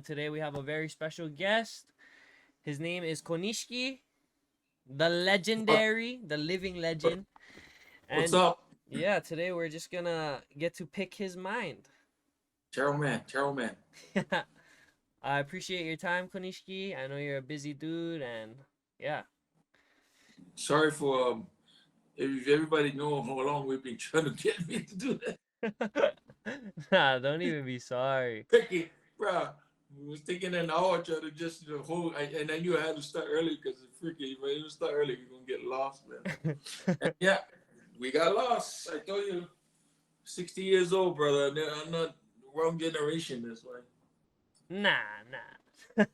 today we have a very special guest. His name is Konishiki, the legendary, the living legend. What's And up? yeah, today we're just gonna get to pick his mind. Taro man. I appreciate your time, Konishiki. I know you're a busy dude, and yeah. Sorry for if everybody know how long we've been trying to get me to do that. Nah, don't even be sorry. Tricky, bro. We was thinking an hour trying to just the whole, and I knew I had to start early because it's freaky. If I didn't start early, we're gonna get lost, man. And yeah, we got lost. I told you, 60 years old, brother. I'm not wrong generation. This way. Nah.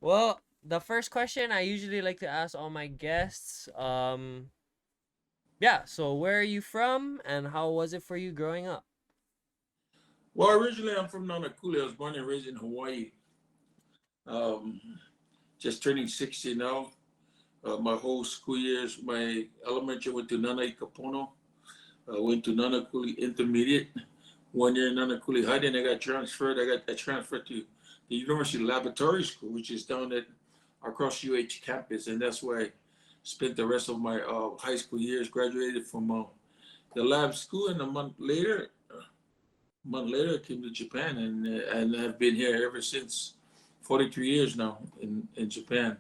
Well, the first question I usually like to ask all my guests, yeah, so where are you from and how was it for you growing up? Well, originally I'm from Nanakuli. I was born and raised in Hawaii. Um, just turning 60 now. My whole school years, my elementary went to Nana'i Kapono. Went to Nanakuli Intermediate. 1 year in Nanakuli High, then I got transferred. I transferred to the University Laboratory School, which is down at across UH campus, and that's where I spent the rest of my high school years. Graduated from the lab school, and a month later, I came to Japan, and I've been here ever since. 43 years now in Japan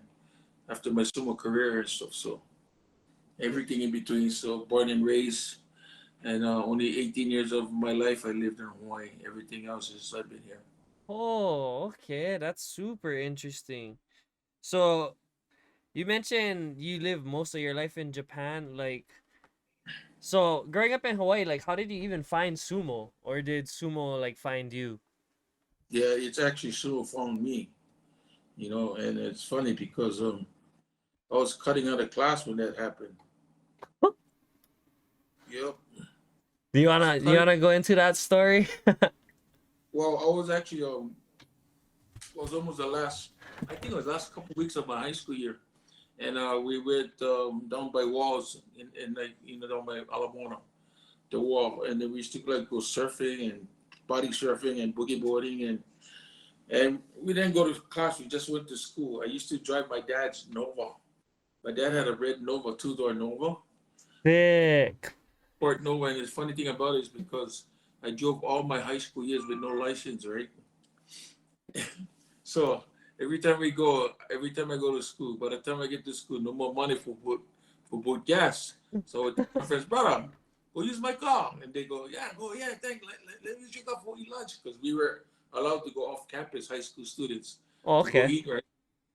after my sumo career and stuff. So everything in between. So born and raised, and only 18 years of my life I lived in Hawaii. Everything else is I've been here. Oh, okay, that's super interesting. So, you mentioned you lived most of your life in Japan, like, so growing up in Hawaii, like, how did you even find sumo? Or did sumo, like, find you? Yeah, it's actually Sumo found me, and it's funny because I was cutting out of class when that happened. Yep. Do you So wanna do you cutting. wanna go into that story? Well, I was actually was almost the last. I think it was the last couple of weeks of my high school year, and we went down by walls in like down by Alabama, the wall, and then we used to like go surfing and body surfing and boogie boarding and we didn't go to class. We just went to school. I used to drive my dad's Nova. My dad had a red Nova, two-door Nova, Sick. Ford Nova. And the funny thing about it is because I drove all my high school years with no license, right? So every time I go to school, by the time I get to school, no more money for boot gas. So I tell my friends, brother, go use my car. And they go, yeah, thank let me check out for eat lunch. Because we were allowed to go off campus, high school students, Oh, to go okay. eat, right?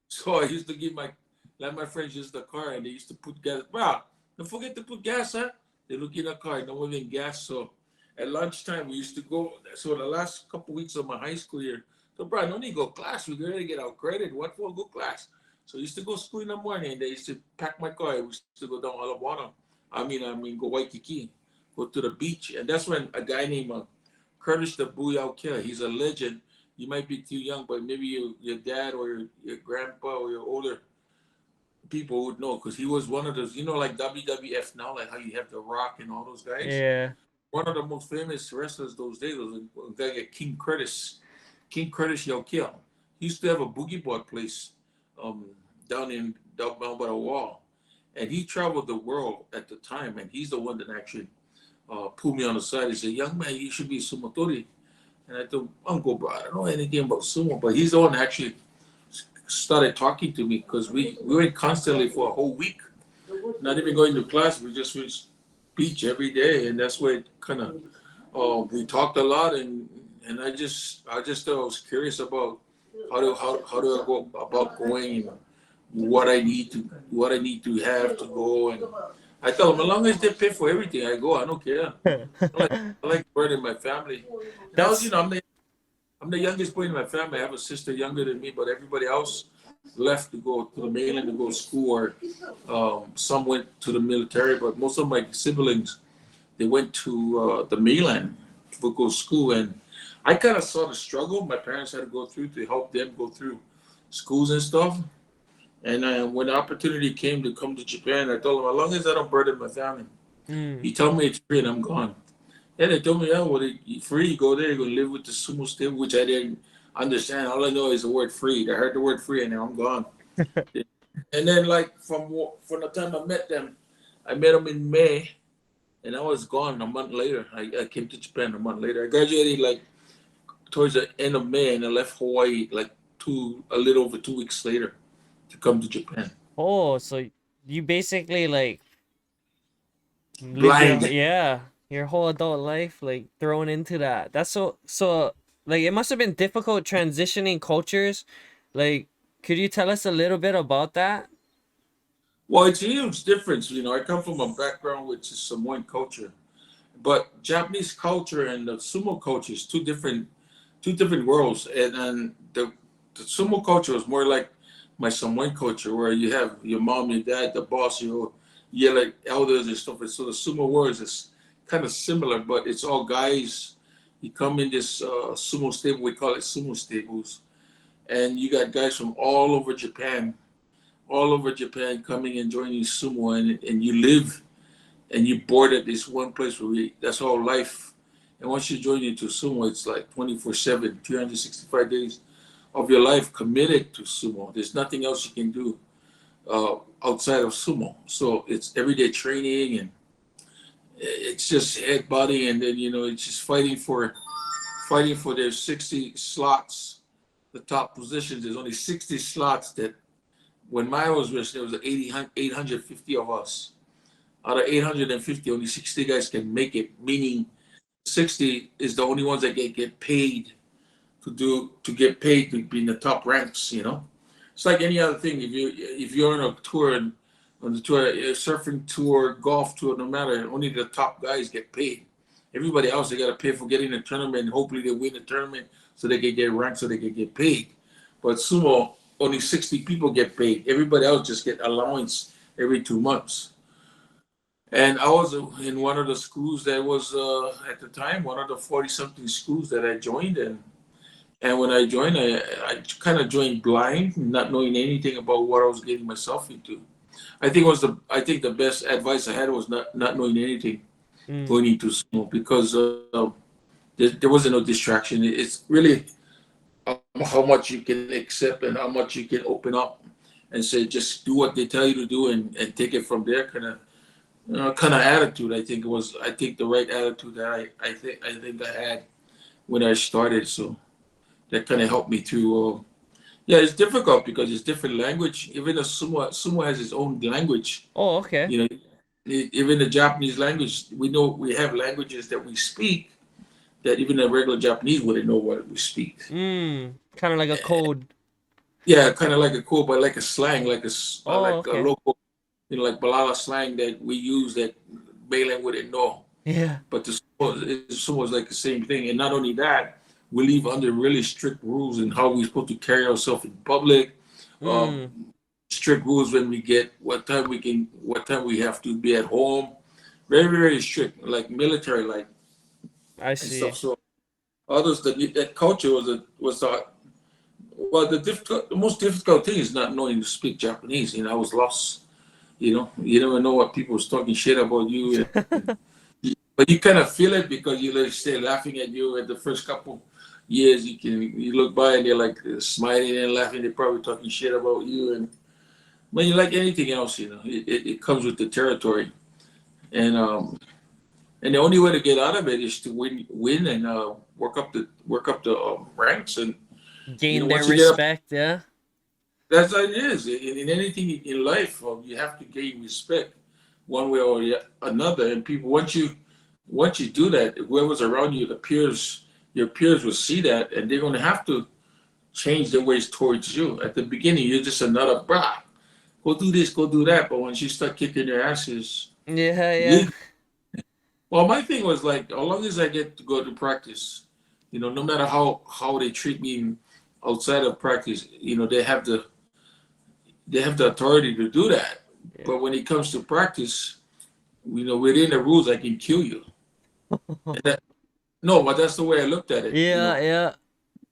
So I used to let my friends use the car and they used to put gas. Bro, don't forget to put gas, huh? They look in the car, no even gas. So at lunchtime, we used to go. So the last couple weeks of my high school year, so bro, no need to go class. We gotta get our credit. What for go class? So I used to go school in the morning. They used to pack my car. We used to go down Alabama. Go Waikiki, go to the beach. And that's when a guy named Curtis the Booyah Killer, he's a legend. You might be too young, but maybe your dad or your grandpa or your older people would know because he was one of those, like WWF now, like how you have The Rock and all those guys. Yeah. One of the most famous wrestlers those days was a guy like King Curtis. King Curtis Yokia. He used to have a boogie board place um, down by the wall. And he traveled the world at the time, and he's the one that actually pulled me on the side. He said, "Young man, you should be sumotori." And I told Uncle, bro, I don't know anything about sumo, but he's the one that actually started talking to me because we went constantly for a whole week, not even going to class. We just went beach every day, and that's where it kind of we talked a lot, and I just thought I was curious about how do I go about going and what I need to have to go, and I tell them as long as they pay for everything, I go. I don't care. I like burden my family, and I was That's I'm the youngest boy in my family. I have a sister younger than me, but everybody else left to go to the mainland to go to school, or some went to the military. But most of my siblings, they went to the mainland to go to school, and I kind of saw the struggle my parents had to go through to help them go through schools and stuff. And when the opportunity came to come to Japan, I told them, as long as I don't burden my family, mm, you tell me it's free and I'm gone. Yeah, they told me, yeah, well, free, you go there, you go live with the sumo stable, which I didn't. understand. All I know is the word free. I heard the word free and now I'm gone. And then like from the time I met them in May, and I was gone a month later. I came to Japan a month later. I graduated like towards the end of May, and I left Hawaii like a little over 2 weeks later to come to Japan. Oh, so you basically like lived Blind. your whole adult life like thrown into that. That's so like it must have been difficult transitioning cultures. Like, could you tell us a little bit about that? Well, it's a huge difference. I come from a background which is Samoan culture, but Japanese culture and the sumo culture is two different worlds. And the sumo culture is more like my Samoan culture, where you have your mom, your dad, the boss, you like elders and stuff. And so the sumo world is kind of similar, but it's all guys. You come in this sumo stable, we call it sumo stables, and you got guys from all over Japan coming and joining sumo, and you live and you board at this one place that's all life. And once you join into sumo, it's like 24/7, 365 days of your life committed to sumo. There's nothing else you can do outside of sumo. So it's everyday training, and it's just head body, and then it's just fighting for their 60 slots, the top positions. There's only 60 slots. That when mine was rich, there was 850 of us. Out of 850, only 60 guys can make it, meaning 60 is the only ones that get paid to be in the top ranks. It's like any other thing. If you're on a tour, and on the tour, a surfing tour, golf tour, no matter, only the top guys get paid. Everybody else, they got to pay for getting a tournament. Hopefully they win the tournament so they can get ranked, so they can get paid. But sumo, only 60 people get paid. Everybody else just get allowance every 2 months. And I was in one of the schools that was at the time one of the 40 something schools that I joined. And when I joined, I kind of joined blind, not knowing anything about what I was getting myself into. I think the best advice I had was not knowing anything Mm, going into sumo, because there wasn't no distraction. It's really how much you can accept and how much you can open up and say just do what they tell you to do, and take it from there, kind of attitude. I think the right attitude that I think I had when I started. So that kind of helped me through. Yeah, it's difficult because it's different language. Even the sumo has its own language. oh, okay. You know, even the Japanese language. We know we have languages that we speak that even a regular Japanese wouldn't know what we speak. Kind of like a code. Yeah, kind of like a code, but like a slang, Oh, like a okay. local, like Balala slang that we use that mainland wouldn't know. Yeah. But the sumo is like the same thing. And not only that, we live under really strict rules in how we're supposed to carry ourselves in public. Um, Mm, Strict rules when we get what time we have to be at home. Very, very strict, like military like I and stuff. see. So others, that culture the most difficult thing is not knowing to speak Japanese. I was lost. You never know what people was talking shit about you, but you kind of feel it because you like stay laughing at you at the first couple years. You look by and they're like smiling and laughing. They're probably talking shit about you, and when you like anything else, it comes with the territory. And the only way to get out of it is to win, and work up the ranks. And Gain their once you get up, respect, yeah. that's how it is. In anything in life, you have to gain respect one way or another. And people, once you do that, whoever's around you, your peers will see that, and they're going to have to change their ways towards you. At the beginning, you're just another brah. Go do this, go do that. But once you start kicking their asses, Yeah, yeah. you well, my thing was like, as long as I get to go to practice, no matter how they treat me outside of practice, they have the authority to do that. Yeah. But when it comes to practice, within the rules, I can kill you. And no, but that's the way I looked at it. Yeah, yeah.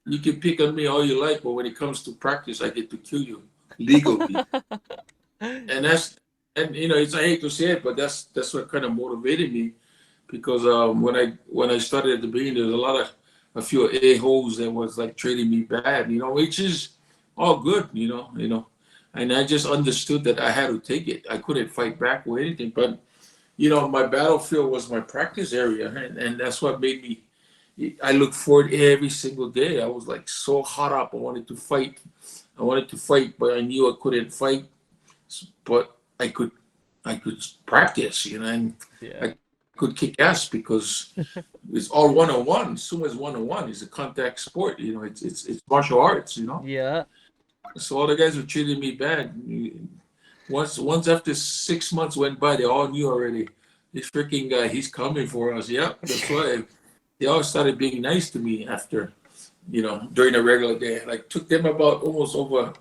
You can pick on me all you like, but when it comes to practice, I get to kill you legally. And I hate to say it, but that's what kind of motivated me, because when I started at the beginning, there's a lot of a few a-holes that was like treating me bad, which is all good, and I just understood that I had to take it. I couldn't fight back or anything, but my battlefield was my practice area, and that's what made me. I look forward every single day. I was like so hot up. I wanted to fight. I wanted to fight, but I knew I couldn't fight. But I could practice, and Yeah. I could kick ass because it's all one on one. Sumo is one on one. It's a contact sport. It's martial arts. Yeah. So all the guys were treating me bad. Once after 6 months went by, they all knew already. This freaking guy, he's coming for us. Yep, that's why they all started being nice to me after, during the regular day. Like took them about almost over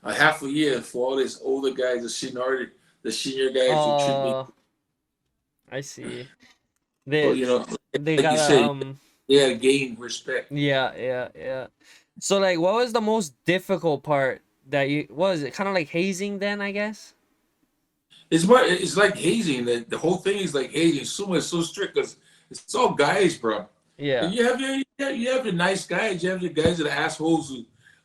a half a year for all these older guys, the senior guys who treat me. Oh, I see. But They they like you gotta said, they had to gain respect. yeah, yeah, yeah. So like what was the most difficult part that you was it kind of like hazing then, I guess? It's like hazing. The whole thing is like hazing. Sumo is so strict because it's all guys, bro. Yeah. And you have your nice guys. You have your guys that are assholes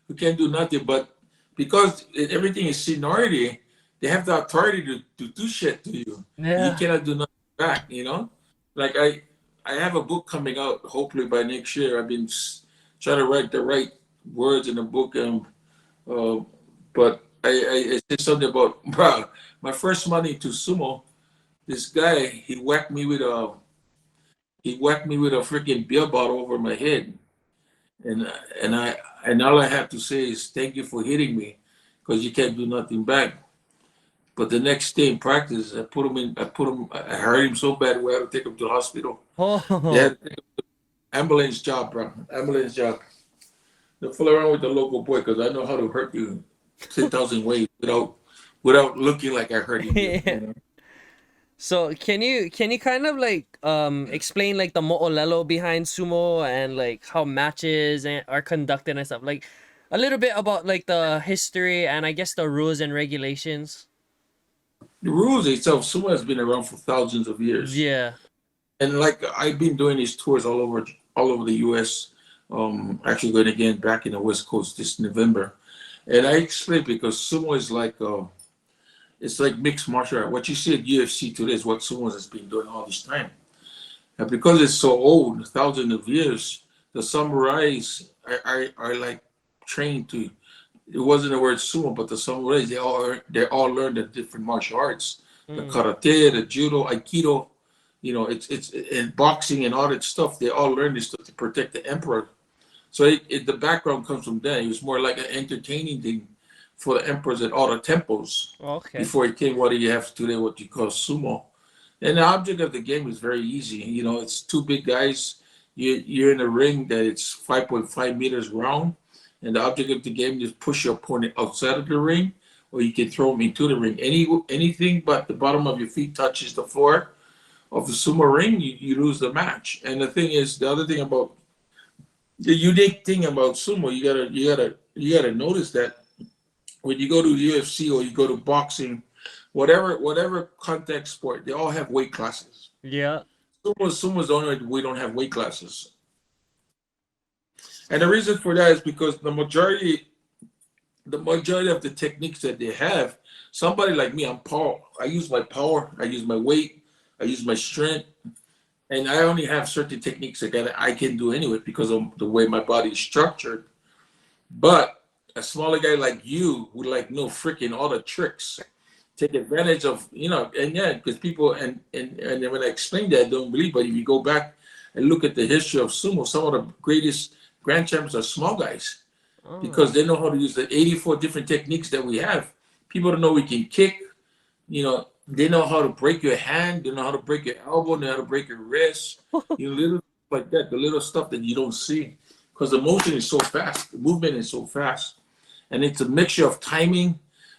who can't do nothing. But because everything is seniority, they have the authority to do shit to you. And you Yeah. cannot do nothing back. Like I have a book coming out hopefully by next year. I've been trying to write the right words in the book. Uh, but I said something about bro. My first money to sumo, this guy he whacked me with a freaking beer bottle over my head, and and I and all I have to say is thank you for hitting me, because you can't do nothing back. But the next day in practice, I hurt him so bad we had to take him to the hospital. They Oh. had to take ambulance job, bro, ambulance job. Don't fool around with the local boy because I know how to hurt you 10,000 ways without looking like I hurting you. Yeah. So can you kind of like explain like the mo'olelo behind sumo and like how matches are conducted and stuff? Like a little bit about like the history and I guess the rules and regulations. The rules itself, sumo has been around for thousands of years, Yeah. and like I've been doing these tours all over the U.S. Actually going again back in the West Coast this November, and I explain because sumo is like it's like mixed martial art. What you see at UFC today is what sumo has been doing all this time. And because it's so old, thousands of years, the samurais are like trained to. It wasn't the word sumo, but the samurais they all learned the different martial arts, the Mm. karate, the judo, aikido. It's in boxing and all that stuff. They all learned this stuff to protect the emperor. So the background comes from there. It was more like an entertaining thing for the emperors at all the temples Okay. before it came what you have today, what you call sumo. And the object of the game is very easy. It's two big guys. You're in a ring that it's 5.5 meters round, and the object of the game is push your opponent outside of the ring, or you can throw them into the ring. Anything but the bottom of your feet touches the floor of the sumo ring, you lose the match. And the other thing about the unique thing about sumo, you gotta notice that when you go to UFC or you go to boxing, whatever contact sport, they all have weight classes. Yeah. Sumo's the only we don't have weight classes, and the reason for that is because the majority of the techniques that they have, somebody like me, I'm power. I use my power. I use my weight. I use my strength, and I only have certain techniques that I can do anyway because of the way my body is structured. But a smaller guy like you would like no freaking all the tricks, take advantage of, and yeah, because people and then when I explain that, I don't believe. But if you go back and look at the history of sumo, some of the greatest grand champions are small guys because Oh. they know how to use the 84 different techniques that we have. People don't know we can kick. They know how to break your hand. They know how to break your elbow. They know how to break your wrist. Little like that, the little stuff that you don't see because the motion is so fast. The movement is so fast, and it's a mixture of timing,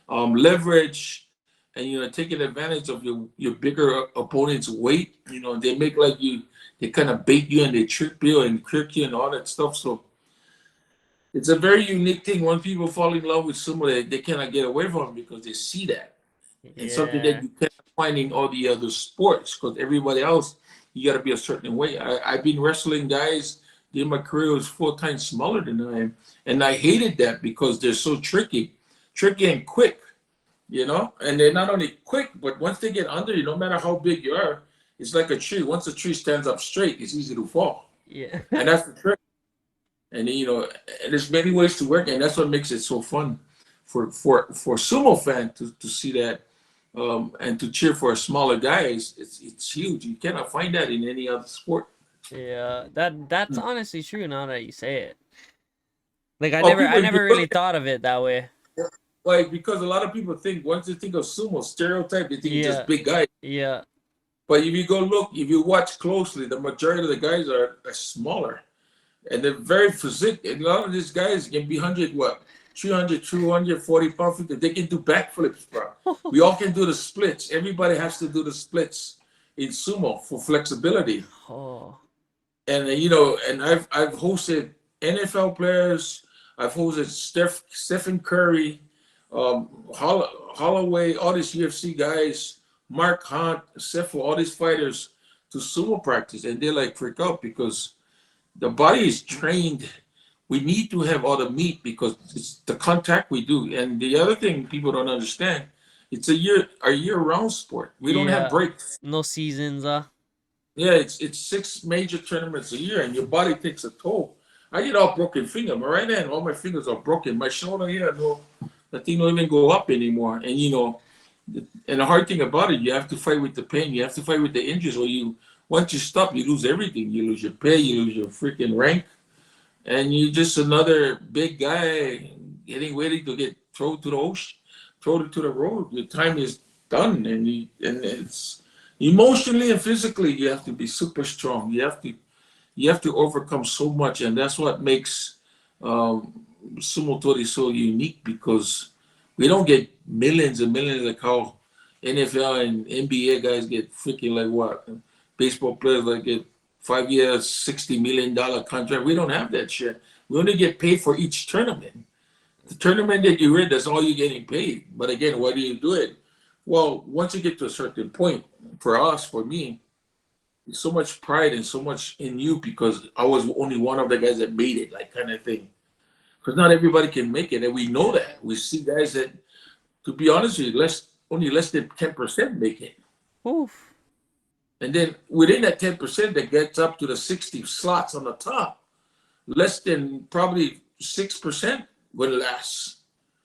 leverage, and taking advantage of your bigger opponent's weight. They make like they kind of bait you and they trick you and trick you and all that stuff. So it's a very unique thing. When people fall in love with someone, they cannot get away from it because they see that, and something that Yeah. you cannot find in all the other sports because everybody else you got to be a certain way. I've been wrestling guys Then my career was 4 times smaller than I am. And I hated that because they're so tricky and quick, you know? And they're not only quick, but once they get under you, no matter how big you are, it's like a tree. Once a tree stands up straight, it's easy to fall. Yeah. And that's the trick. And you know, and there's many ways to work, and that's what makes it so fun for sumo fan to see that and to cheer for a smaller guy. It's huge. You cannot find that in any other sport. Yeah, that's honestly true now that you say it. Like Oh, I people, if you never look really thought of it that way. at like because a lot of people think once they think of sumo stereotype, they think just Yeah. big guys. Yeah. But if you go look, if you watch closely, the majority of the guys are smaller. And they're very physique. And a lot of these guys can be 100, what, 300, 240 pounds. They can do backflips, bro. We all can do the splits. Everybody has to do the splits in sumo for flexibility. Oh. And you know, and I've hosted NFL players. I've hosted Stephen Curry, Holloway, all these UFC guys, Mark Hunt, Sefo, all these fighters to sumo practice, and they like freak out because the body is trained. We need to have all the meat because it's the contact we do. And the other thing people don't understand, it's a year round sport. We don't have Yeah. breaks. No seasons, Yeah, it's 6 major tournaments a year, and your body takes a toll. I get all broken finger. My right hand, all my fingers are broken. My shoulder here, no, the thing don't even go up anymore. And you know, and the hard thing about it, you have to fight with the pain. You have to fight with the injuries, or you once you stop, you lose everything. You lose your pay, you lose your freaking rank, and you're just another big guy getting ready to get thrown to the ocean, thrown to the road. Your time is done, and it's emotionally and physically you have to be super strong. You have to overcome so much, and that's what makes sumo tori so unique because we don't get millions and millions like how NFL and NBA guys get freaking like what baseball players like get 5 years, $60 million contract. We don't have that shit. We only get paid for each tournament. The tournament that you're in, that's all you're getting paid. But again, why do you do it? Well, once you get to a certain point, for us, for me, so much pride and so much in you because I was only one of the guys that made it, like kind of thing. Because not everybody can make it, and we know that. We see guys that, to be honest with you, only less than 10% make it. Oof. And then within that 10% that gets up to the 60 slots on the top, less than probably 6% will last.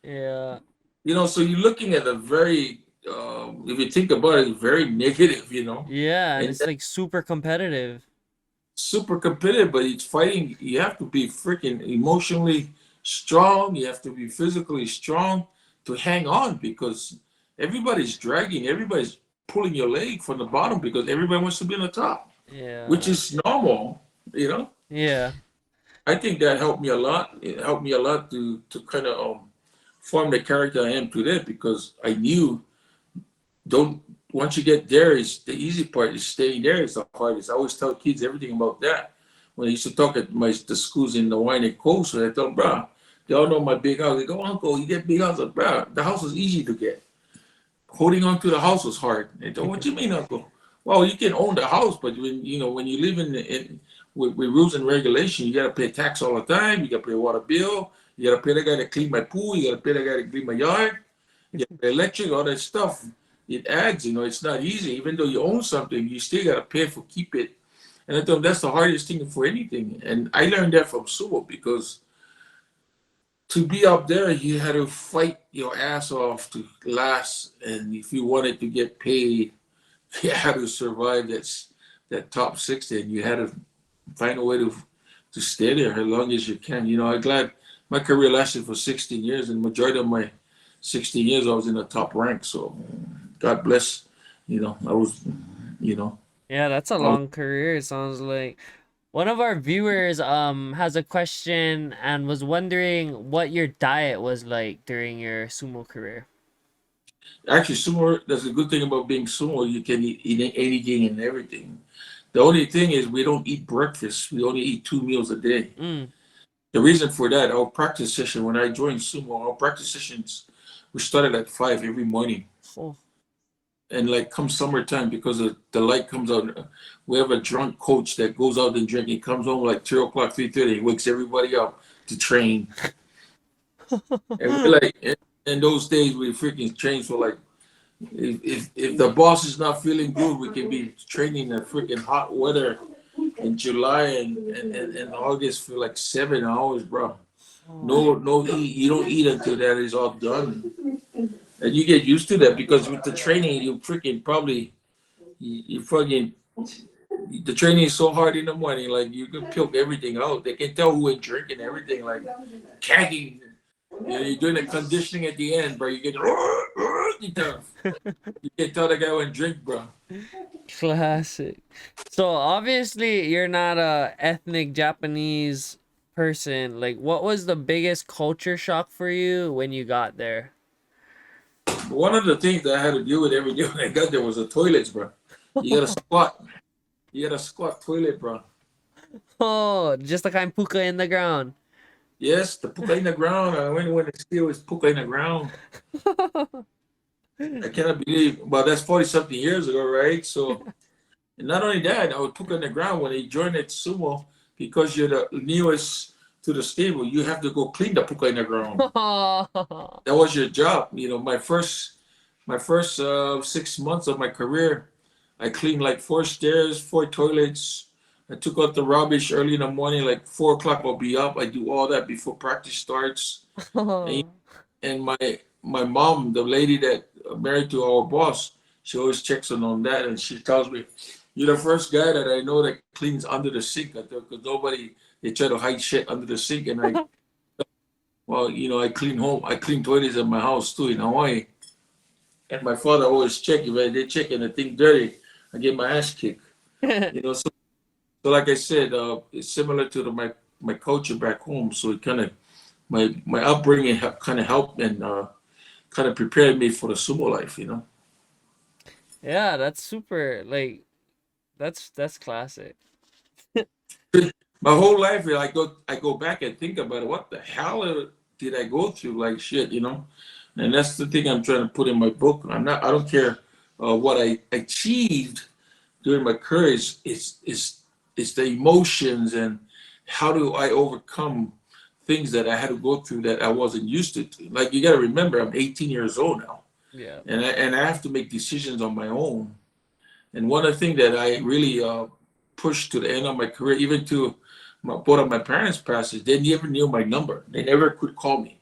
Yeah. You know, so you're looking at a very, if you think about it, very negative, you know. Yeah, and And it's like super competitive. super competitive, but it's fighting. You have to be freaking emotionally strong. You have to be physically strong to hang on because everybody's dragging, everybody's pulling your leg from the bottom because everybody wants to be on the top, which Yeah. is normal, you know. Yeah. I think that helped me a lot. It helped me a lot to kind of form the character I am today because I knew don't once you get there is the easy part is staying there is the hardest. I always tell kids everything about that. When I used to talk at the schools in the Hawaiian coast, I tell them, bro, they all know my big house. They go, Uncle, you get big house. Like, bro, the house is easy to get. Holding on to the house was hard. They go, what you mean, Uncle? Well, you can own the house, but when you live with rules and regulation, you gotta pay tax all the time. You gotta pay a water bill. You gotta pay the guy to clean my pool. You gotta pay the guy to clean my yard. You gotta pay electric, all that stuff. It adds, it's not easy. Even though you own something, you still gotta pay for keep it. And I thought that's the hardest thing for anything. And I learned that from Sumo because to be up there, you had to fight your ass off to last. And if you wanted to get paid, you had to survive that top 60, and you had to find a way to stay there as long as you can. I'm glad my career lasted for 16 years, and the majority of my 16 years I was in the top rank. So God bless. I was, Yeah, that's a I was long career, it sounds like. One of our viewers has a question and was wondering what your diet was like during your sumo career. actually sumo. That's a good thing about being sumo. You can eat anything and everything. The only thing is we don't eat breakfast. We only eat 2 meals a day. Mm. The reason for that, our practice session, when I joined Sumo, our practice sessions, we started at 5 every morning. Oh. and like come summertime because the light comes out. We have a drunk coach that goes out and drink. He comes home like 2 o'clock, 3:30. He wakes everybody up to train. And we're like, in those days we freaking train for like, if the boss is not feeling good, we can be training in freaking hot weather in July and August for like 7 hours, bro. No eat. You don't eat until that is all done, and you get used to that because with the training, you freaking probably you fucking the training is so hard in the morning, like you can puke everything out. They can tell who ain't drinking everything, like cagging. You're doing the conditioning at the end, bro. You get you can tell the guy went drink, bro. Classic. So obviously you're not a ethnic Japanese person. Like, what was the biggest culture shock for you when you got there? But one of the things that I had to deal with every day when I got there was the toilets, bro. You gotta squat. You gotta squat toilet, bro. Oh, just the kind puka in the ground. Yes, the puka in the ground. I went when the steel is puka in the ground. I cannot believe. Well, that's 40 something years ago, right? So, and not only that, I would puka in the ground when they joined at Sumo because you're the newest to the stable. You have to go clean the puka in the ground. That was your job. You know, my first 6 months of my career, I cleaned like 4 stairs, 4 toilets. I took out the rubbish early in the morning, like 4 o'clock. I'll be up. I do all that before practice starts. And, and my mom, the lady that married to our boss, she always checks on that, and she tells me, "You're the first guy that I know that cleans under the sink." Because nobody they try to hide shit under the sink, and well, I clean home. I clean toilets at my house too in Hawaii. And my father always check if they check and the thing dirty, I get my ass kicked. So like I said, it's similar to my culture back home. So it kind of my upbringing kind of helped and kind of prepared me for the sumo life. Yeah, that's super. Like, that's classic. My whole life, I go back and think about it. What the hell did I go through? Like shit. And that's the thing I'm trying to put in my book. I don't care what I achieved during my career. Is the emotions and how do I overcome things that I had to go through that I wasn't used to. Like you got to remember, I'm 18 years old now, Yeah. and I have to make decisions on my own. And one of the things that I really pushed to the end of my career, even to both of my parents passed, is they never knew my number. They never could call me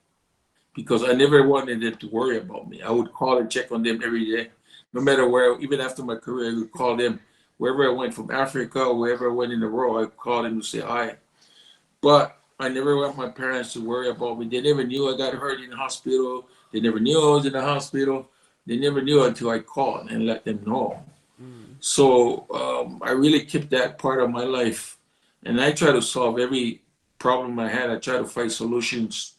because I never wanted them to worry about me. I would call and check on them every day, no matter where. Even after my career, I would call them wherever I went, from Africa or wherever I went in the world. I would call them to say hi. But I never want my parents to worry about me. They never knew I got hurt in the hospital. They never knew I was in the hospital. They never knew until I called and let them know. Mm. So I really kept that part of my life, and I try to solve every problem I had. I try to find solutions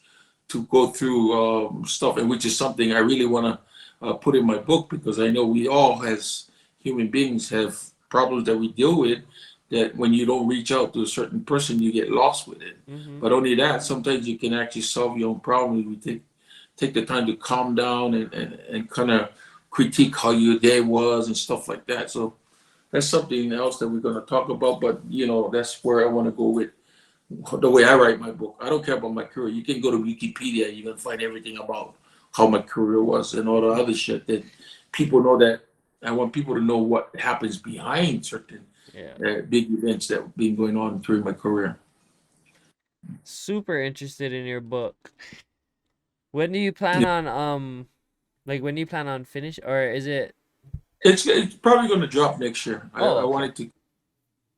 to go through stuff, and which is something I really want to put in my book because I know we all, as human beings, have problems that we deal with. That when you don't reach out to a certain person, you get lost with it. Mm-hmm. But only that, sometimes you can actually solve your own problem if you take the time to calm down and kind of critique how your day was and stuff like that. So that's something else that we're going to talk about. But that's where I want to go with the way I write my book. I don't care about my career. You can go to Wikipedia, you're gonna find everything about how my career was and all the other shit that people know. That I want people to know what happens behind certain Yeah. big events that have been going on during my career. Super interested in your book. When do you plan Yeah. on like when do you plan on finish, or is it? It's probably going to drop next year. Oh, I okay. wanted to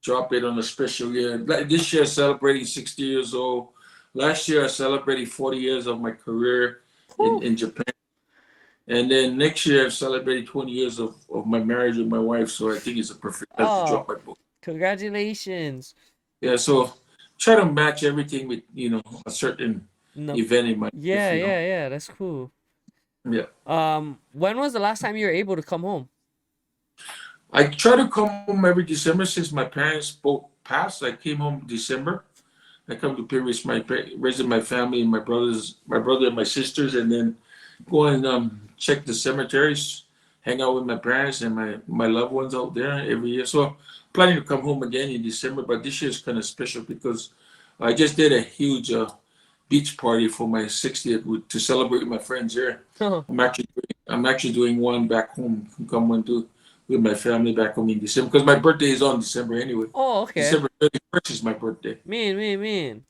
drop it on a special year. Like this year, celebrating 60 years old. Last year, I celebrated 40 years of my career Whew. in Japan. And then next year, I've celebrated 20 years of my marriage with my wife. So I think it's a perfect time to Oh, drop my book. congratulations. Yeah, so try to match everything with, a certain No. event in my life. Yeah, that's cool. Yeah. When was the last time you were able to come home? I try to come home every December since my parents both passed. I came home December. I come to pay visit my family and my brother and my sisters, and then go and check the cemeteries. hang out with my parents and my loved ones out there every year. So planning to come home again in December, but this year is kind of special because I just did a huge beach party for my 60th to celebrate with my friends here. I'm actually doing one back home. Come and do with my family back home in December because my birthday is on December anyway. Oh, okay. December 31st is my birthday. Mean.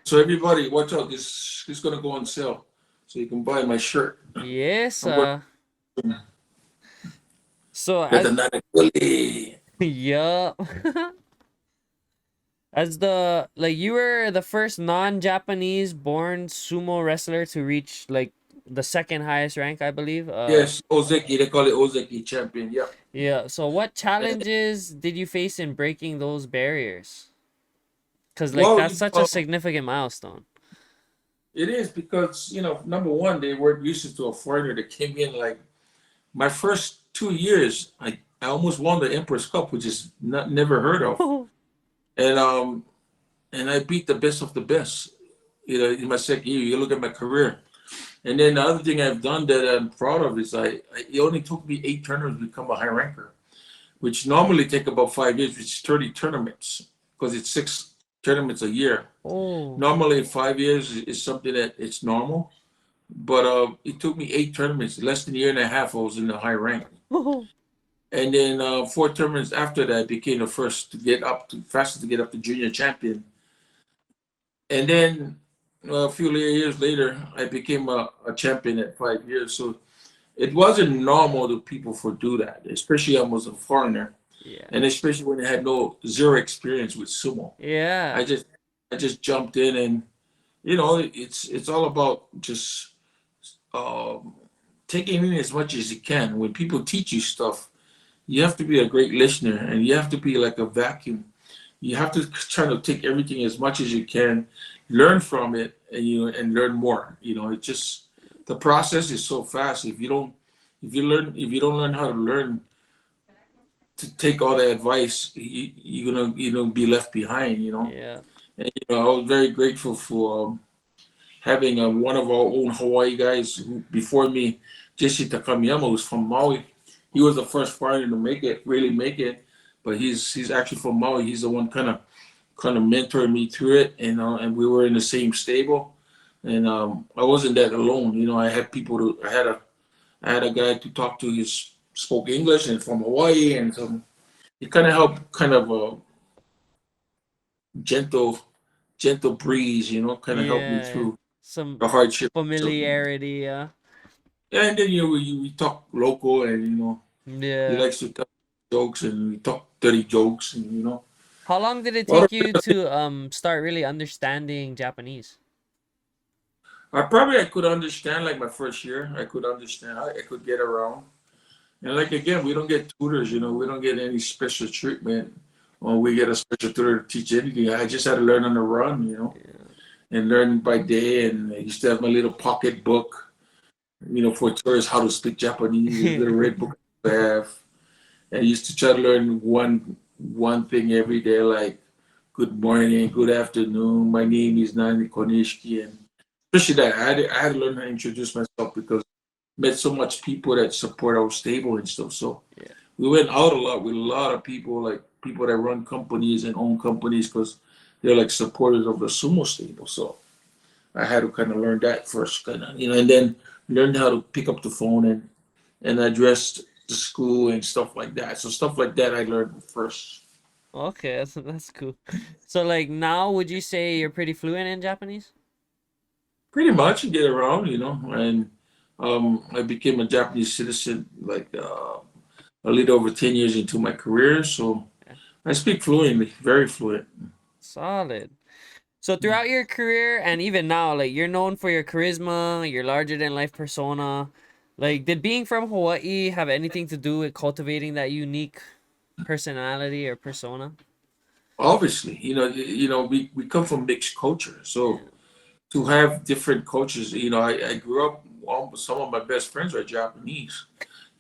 So everybody, watch out! This is gonna go on sale, so you can buy my shirt. Yes. I'm going So to the as Nanakuli. yeah. As the like you were the first non-Japanese born sumo wrestler to reach like the second highest rank, I believe. Yes, Ōzeki. They call it Ōzeki champion. Yeah. Yeah. So what challenges did you face in breaking those barriers? Cuz like Well, that's such a significant milestone. it is because number one, they weren't used to a foreigner that came in. Like my first 2 years, I almost won the Emperor's Cup, which is not never heard of, and I beat the best of the best. In my second year, you look at my career, and then the other thing I've done that I'm proud of is it only took me 8 tournaments to become a high ranker, which normally take about 5 years, which is 30 tournaments because it's 6 tournaments a year. Oh. Normally 5 years is something that it's normal, but it took me 8 tournaments, less than a year and a half. I was in the high rank, and then 4 tournaments after that, I became the first to get up to fastest to get up to junior champion, and then a few years later, I became a champion at 5 years. So it wasn't normal to people for do that, especially I was a foreigner, Yeah. and especially when I had no zero experience with sumo. Yeah. I just jumped in, and it's all about just um, taking in as much as you can. When people teach you stuff, you have to be a great listener, and you have to be like a vacuum. You have to try to take everything as much as you can, learn from it, and learn more. It just the process is so fast. If you don't learn how to learn to take all the advice, you're gonna be left behind. Yeah. And I was very grateful for having one of our own Hawaii guys who, before me, Jesse Takamiyama, who's from Maui. He was the first foreigner to really make it, but he's actually from Maui. He's the one kind of mentored me through it, and we were in the same stable, and I wasn't that alone. I had people I had a guy to talk to. He spoke English and from Hawaii, and so he kind of helped, kind of a gentle, gentle breeze, kind of helped me Yeah. through Some the hardship. So familiarity, yeah. yeah, and then we talk local, and he Yeah. likes to tell jokes, and we talk dirty jokes, and How long did it well, take you to start really understanding Japanese? I could understand like my first year. I could understand. I could get around. And like again, we don't get tutors. We don't get any special treatment. Or we get a special tutor to teach anything. I just had to learn on the run. Yeah. And learn by day. And I used to have my little pocket book. For tourists how to speak Japanese. A little red book I have. And I used to try to learn one thing every day, like good morning, good afternoon. My name is Nani Konishiki, and especially that I had to learn how to introduce myself because I met so much people that support our stable and stuff. So Yeah. we went out a lot with a lot of people, like people that run companies and own companies, because they're like supporters of the sumo stable. So I had to kind of learn that first, and then learn how to pick up the phone and address the school and stuff like that. So stuff like that I learned first. Okay, that's cool. So like now would you say you're pretty fluent in Japanese? Pretty much get around, and I became a Japanese citizen like a little over 10 years into my career. So Yeah. I speak fluently, very fluent. Solid. So throughout your career and even now, like you're known for your charisma, your larger than life persona. Like did being from Hawaii have anything to do with cultivating that unique personality or persona? Obviously, we come from mixed culture. So Yeah. to have different cultures, I grew up, some of my best friends are Japanese.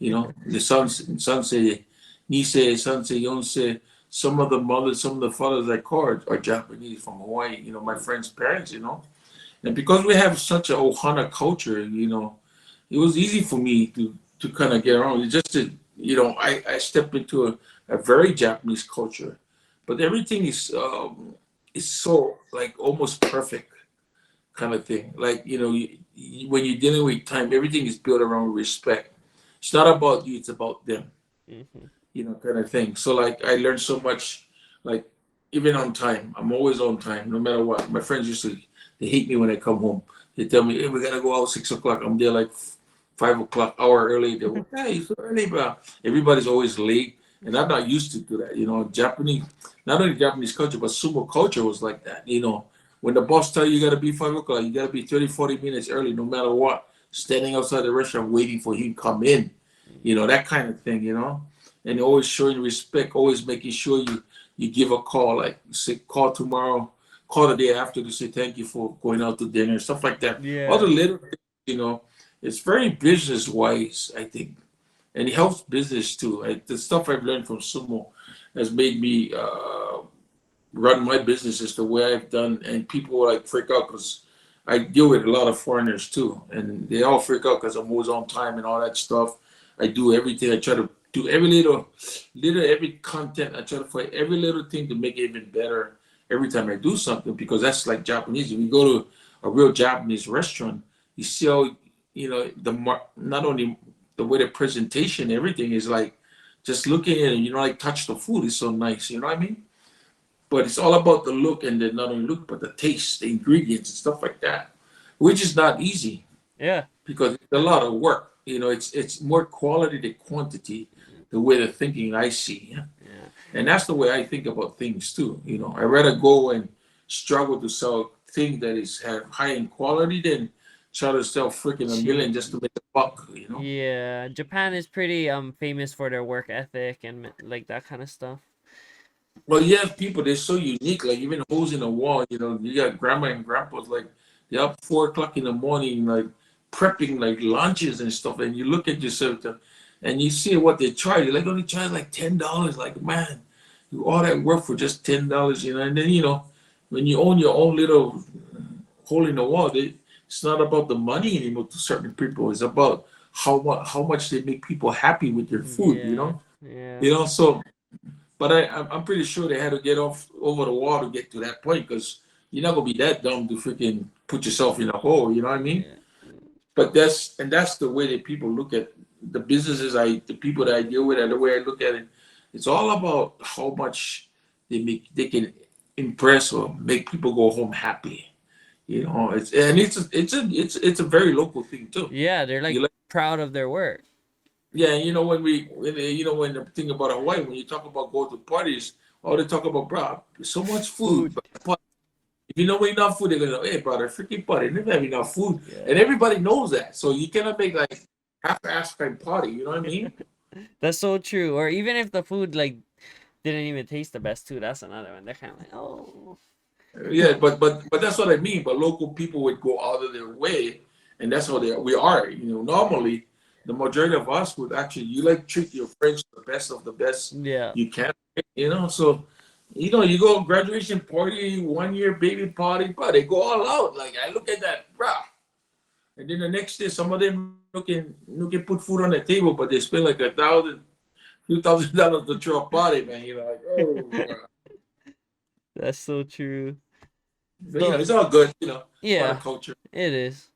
The Sansei, Nisei, Sansei, Yonsei, some of the mothers, some of the fathers I call are Japanese from Hawaii, my friends' parents, And because we have such a Ohana culture, it was easy for me to to kind of get around. It's just that, I stepped into a very Japanese culture, but everything is so like almost perfect kind of thing. Like, when you're dealing with time, everything is built around respect. It's not about you, it's about them, Hmm. kind of thing. So like I learned so much, like even on time. I'm always on time, no matter what. My friends used to they hate me when I come home. They tell me, "Hey, we gotta go out 6 o'clock." I'm there like 5 o'clock, hour early. They go, "Hey, you so early, bro." Everybody's always late, and I'm not used to that. Japanese, not only Japanese culture, but sumo culture was like that. When the boss tell you gotta be 5 o'clock, you gotta be 30, 40 minutes early, no matter what. Standing outside the restaurant waiting for him to come in, that kind of thing. And always showing respect, always making sure you give a call, like say call tomorrow, call the day after to say thank you for going out to dinner, stuff like that. All the Yeah. little things, it's very business wise, I think, and it helps business too. The stuff I've learned from sumo has made me run my businesses the way I've done, and people like freak out because I deal with a lot of foreigners too, and they all freak out because I'm always on time and all that stuff. I do everything. I try to do every every content. I try to find every little thing to make it even better every time I do something because that's like Japanese. If you go to a real Japanese restaurant, you see how not only the way the presentation, everything is like just looking at it. Like touch the food is so nice. You know what I mean? But it's all about the look and then not only look but the taste, the ingredients and stuff like that, which is not easy Yeah. because it's a lot of work. It's more quality than quantity, the way the thinking I see, Yeah. and that's the way I think about things too. I rather go and struggle to sell thing that is have high in quality than try to sell freaking a Cheap. million just to make a buck. Yeah. Japan is pretty famous for their work ethic and like that kind of stuff. Well, you have people they're so unique, like even holes in the wall. You got grandma and grandpa's like they're up 4 o'clock in the morning, like prepping like lunches and stuff. And you look at yourself and you see what they charge. You're like only charge like $10. Like man, you all that work for just $10. And then when you own your own little hole in the wall, it's not about the money anymore to certain people. It's about how much they make people happy with their food. Yeah. Yeah. So but I'm pretty sure they had to get off over the wall to get to that point because you're not gonna be that dumb to freaking put yourself in a hole. You know what I mean? Yeah. But that's the way that people look at the businesses. The people that I deal with, and the way I look at it, it's all about how much they can impress or make people go home happy. It's a very local thing too. Yeah, they're You like like proud of their work. Yeah, and when the thing about Hawaii, when you talk about going to parties, all they talk about, bro, so much food. Food. But if you know enough food, they're gonna go, hey, brother, freaking party, they never have enough food, Yeah. and everybody knows that. So you cannot make like half-ass kind party. You know what I mean? That's so true. Or even if the food like didn't even taste the best too, that's another one. They're kind of like, oh. Yeah, but that's what I mean. But local people would go out of their way, and that's how we are. Normally, the majority of us would actually you like treat your friends the best of the best Yeah. you can. So you go graduation party, 1 year baby party, but they go all out. Like I look at that, bruh. And then the next day, some of them looking put food on the table, but they spend like $2,000 to throw a party, man. Like, oh, bruh. That's so true. But So it's all good. Part of yeah, culture. it is.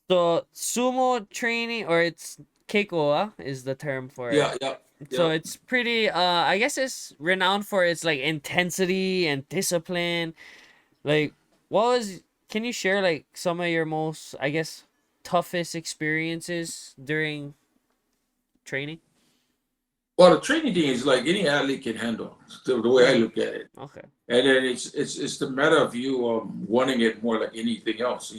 So sumo training or it's keikoa is the term for Yeah, it. yeah, So yeah. it's pretty I guess it's renowned for its like intensity and discipline. Like what was can you share like some of your most I guess toughest experiences during training? Well, the training thing is like any athlete can handle. The way I Mm, look at it, okay. and then it's the matter of you wanting it more like anything else.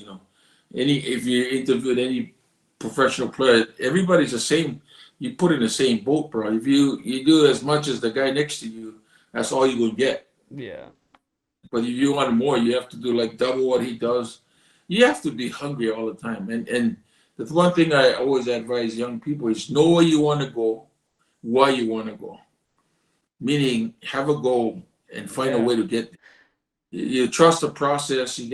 Any if you interviewed any professional player, everybody's the same. You put in the same boat, bro. If you do as much as the guy next to you, that's all you will get. Yeah. But if you want more, you have to do like double what he does. You have to be hungry all the time. And the one thing I always advise young people is know where you want to go, why you want to go. Meaning have a goal and find a Yeah. way to get there. You trust the process. You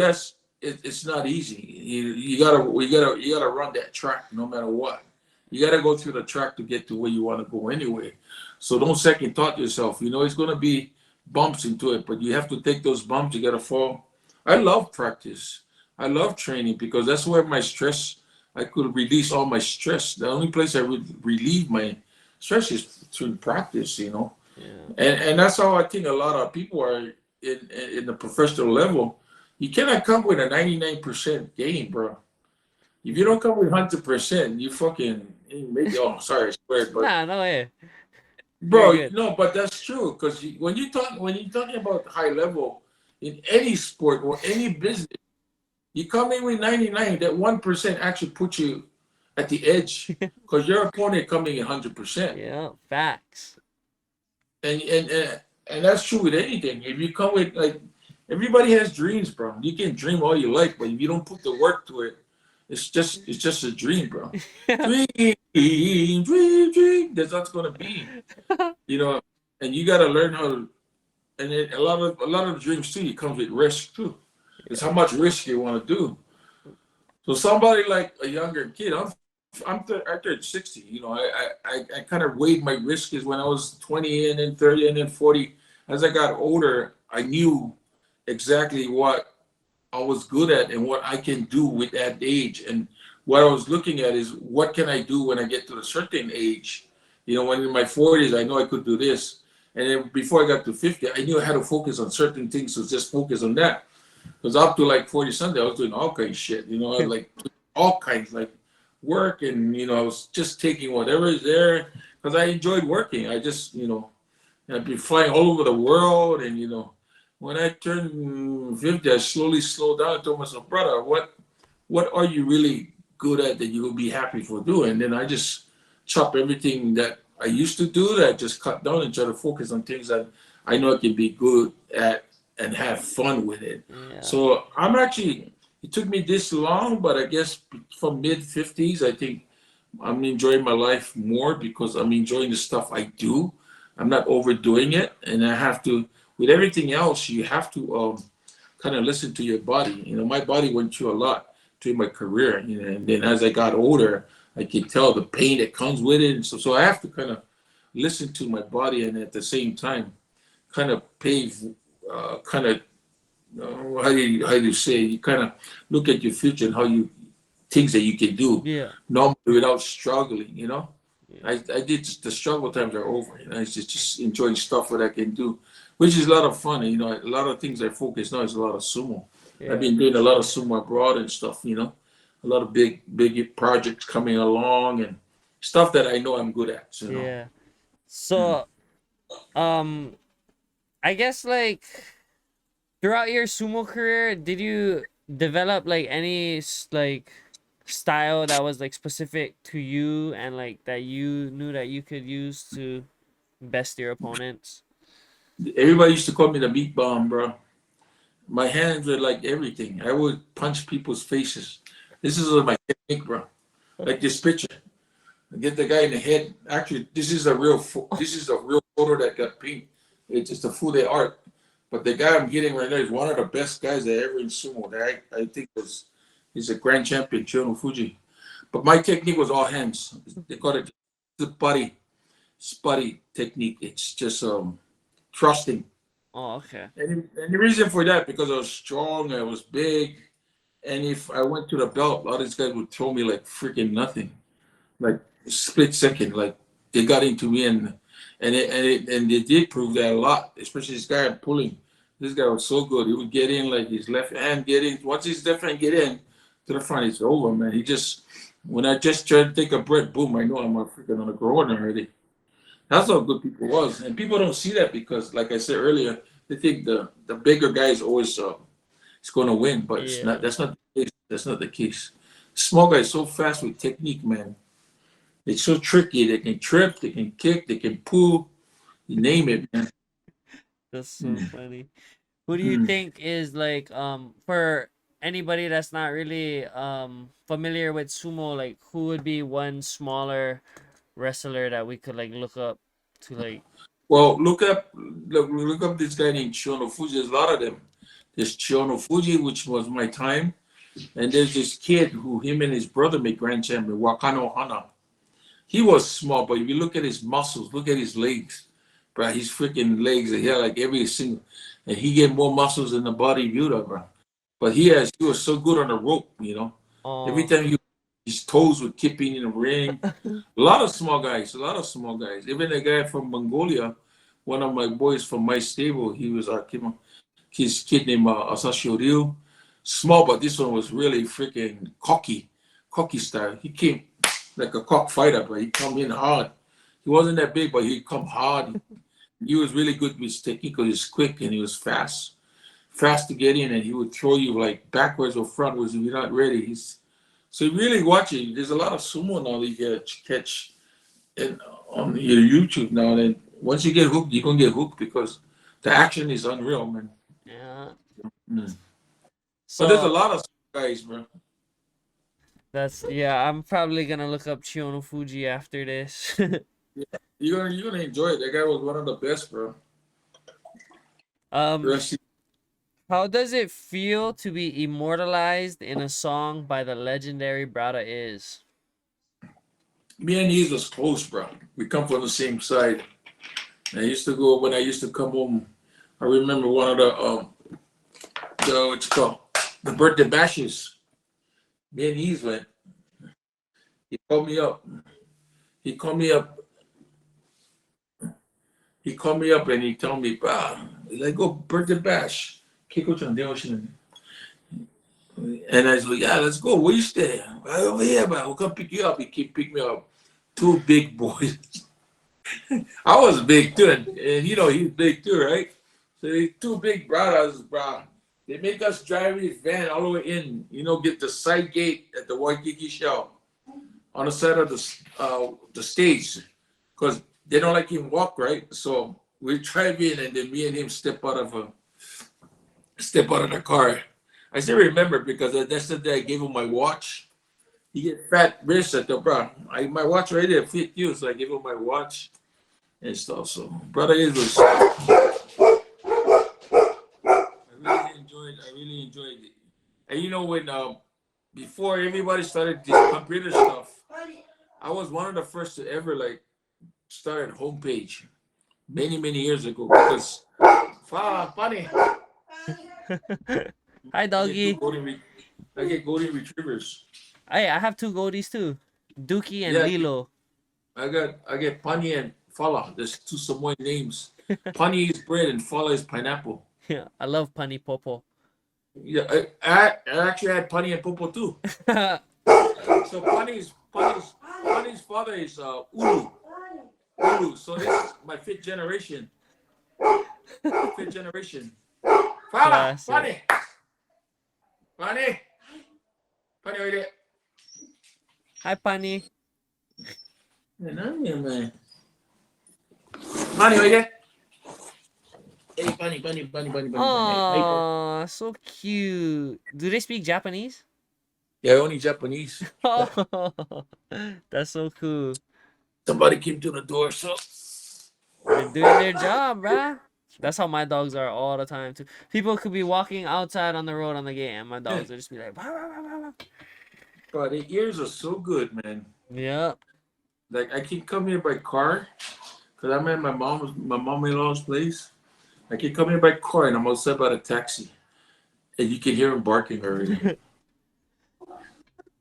guys, it's not easy. You gotta run that track no matter what. You got to go through the track to get to where you want to go anyway. So don't second thought yourself. You know, it's going to be bumps into it, but you have to take those bumps. You got to fall. I love practice. I love training because that's where my stress, I could release all my stress. The only place I would relieve my stress is through practice, you know. Yeah. And that's how I think a lot of people are in the professional level. You cannot come with a 99% game, bro. If you don't come with 100%, you fucking maybe. Oh, sorry, I swear, but Nah, no way. You're bro, good. no, but that's true because when you're talking about high level in any sport or any business, you come in with 99. That 1% actually puts you at the edge because your opponent coming in 100%, Yeah, facts. and that's true with anything. If you come with like everybody has dreams, bro. You can dream all you like, but if you don't put the work to it, it's just a dream, bro. Yeah. Dream, dream. That's what it's gonna be, you know. And you gotta learn how to. And it, a lot of the dreams too, it comes with risk too. It's how much risk you want to do. So somebody like a younger kid, I turned 60. You know, I kind of weighed my risk is when I was 20 and then 30 and then 40. As I got older, I knew exactly what I was good at and what I can do with that age. And what I was looking at is what can I do when I get to a certain age? You know, when in my 40s, I know I could do this. And then before I got to 50, I knew I had to focus on certain things. So just focus on that. Because up to like 40 something, I was doing all kinds of shit. You know, like all kinds, like work. And, you know, I was just taking whatever is there because I enjoyed working. I just, you know, I'd be flying all over the world. And, you know, when I turned 50, I slowly slowed down and told myself, brother, what are you really good at that you will be happy for doing? And then I just chop everything that I used to do that I just cut down and try to focus on things that I know I can be good at and have fun with it. Yeah. So I'm actually, it took me this long, but I guess from mid 50s, I think I'm enjoying my life more because I'm enjoying the stuff I do. I'm not overdoing it. And I have to, with everything else, you have to kind of listen to your body. You know, my body went through a lot during my career. You know, and then as I got older, I could tell the pain that comes with it. And so I have to kind of listen to my body and at the same time kind of pave, kind of, how do you say, you kind of look at your future and how you, things that you can do Yeah. normally without struggling, you know? Yeah. I did the struggle times are over. You know, it's just enjoying stuff that I can do, which is a lot of fun. You know, a lot of things I focus now is a lot of sumo. I've Yeah. been doing a lot of sumo abroad and stuff. You know, a lot of big projects coming along and stuff that I know I'm good at. You know. Yeah. Mm. So, um, I guess like throughout your sumo career, did you develop like any like style that was like specific to you and like that you knew that you could use to best your opponents? Everybody used to call me the meat bomb, bro. My hands were like everything. I would punch people's faces. This is my technique, bro. Like this picture. Get the guy in the head. Actually, this is a real this is a real photo that got painted. It's just a full art. But the guy I'm getting right now is one of the best guys that ever in sumo. That I think was he's a grand champion, Chono Fuji. But my technique was all hands. They call it the buddy technique. It's just trusting. Oh, okay. And the reason for that because I was strong, I was big, and if I went to the belt, a lot of these guys would throw me like freaking nothing, like split second, like they got into me and they did prove that a lot, especially this guy pulling. This guy was so good. He would get in like his left hand get in. Once his left hand get in to the front, it's over, man. He just when I just try to take a breath, boom, I know I'm a freaking on the groin already. That's how good people was, and people don't see that because, like I said earlier, they think the bigger guy is always is going to win, but it's not. Yeah. That's not the case. That's not the case. Small guy is so fast with technique, man. It's so tricky. They can trip, they can kick, they can pull. You name it, man. That's so Mm. funny. Who do you Mm. think is like for anybody that's not really familiar with sumo, like who would be one smaller wrestler that we could like look up to like Well, look up this guy named Chiono Fuji. There's a lot of them. There's Chiono Fuji, which was my time, and there's this kid who him and his brother made grand champion, Wakano Hana. He was small, but if you look at his muscles, look at his legs, bro. His freaking legs, he had like every single, and he get more muscles than the bodybuilder, bro. But he was so good on the rope, you know. Every Oh. time his toes would keep in the ring. A lot of small guys, a lot of small guys. Even the guy from Mongolia, one of my boys from my stable, he was his kid named Asashi Ryu. Small, but this one was really freaking cocky style. He came like a cockfighter, but he come in hard. He wasn't that big, but he come hard. He was really good with his technique because he's quick and he was fast to get in, and he would throw you like backwards or frontwards if you're not ready. So really watching. There's a lot of sumo now that you get catch and on your YouTube now. And once you get hooked, you're gonna get hooked because the action is unreal, man. Yeah. Mm. But there's a So lot of guys, bro. that's yeah. I'm probably gonna look up Chiono Fuji after this. You're gonna enjoy it. That guy was one of the best, bro. The um, rest how does it feel to be immortalized in a song by the legendary Brada Is? me and he was close, bro. We come from the same side. And I used to go when I used to come home. I remember one of the what's it called the birthday bashes. Me and he's went. He called me up. He called me up. He called me up and he told me, "Bah, let's go birthday bash." Kiko-chan, Deo-shin. And I said, "Yeah, let's go. Where you stay? Right over here, man. We'll come pick you up." He keep picking me up. Two big boys. I was big too, and you know he's big too, right? So these two big brothers, bro. They make us drive his van all the way in. You know, get the side gate at the Waikiki Shell on the side of the stage, because they don't like him walk right. So we drive in, and then me and him step out of the car. I still remember because that's the day I gave him my watch. He get fat wrist at the bro. My watch right there fit you, so I gave him my watch and stuff. So brother, it was. I really enjoyed it. And you know when before everybody started this computer stuff, I was one of the first to ever like start a homepage many years ago because funny. Hi, I get two doggy. I get golden retrievers. Hey, I have two goldies too, Dookie and Yeah, Lilo. I get Pani and Fala. There's two Samoan names. Pani is bread and Fala is pineapple. Yeah, I love Pani Popo. Yeah, I actually had Pani and Popo too. So Pani's father is Ulu. Ulu. So this is my fifth generation. Fifth generation. Fala, Classic. Pani, wait there. Hi, Pani. Man. Pani, wait there. Hey, Pani. Hey. Oh, so cute. Do they speak Japanese? Yeah, only Japanese. Oh, that's so cool. Somebody came to the door, so. They're doing their job, bruh. That's how my dogs are all the time too. People could be walking outside on the road on the gate, and my dogs will just be like, "Wah, wah, wah, wah, wah." But the ears are so good, man. Yep. Like I can come here by car, cause I'm at my mom-in-law's place. I can come here by car, and I'm outside by the taxi, and you can hear him barking already.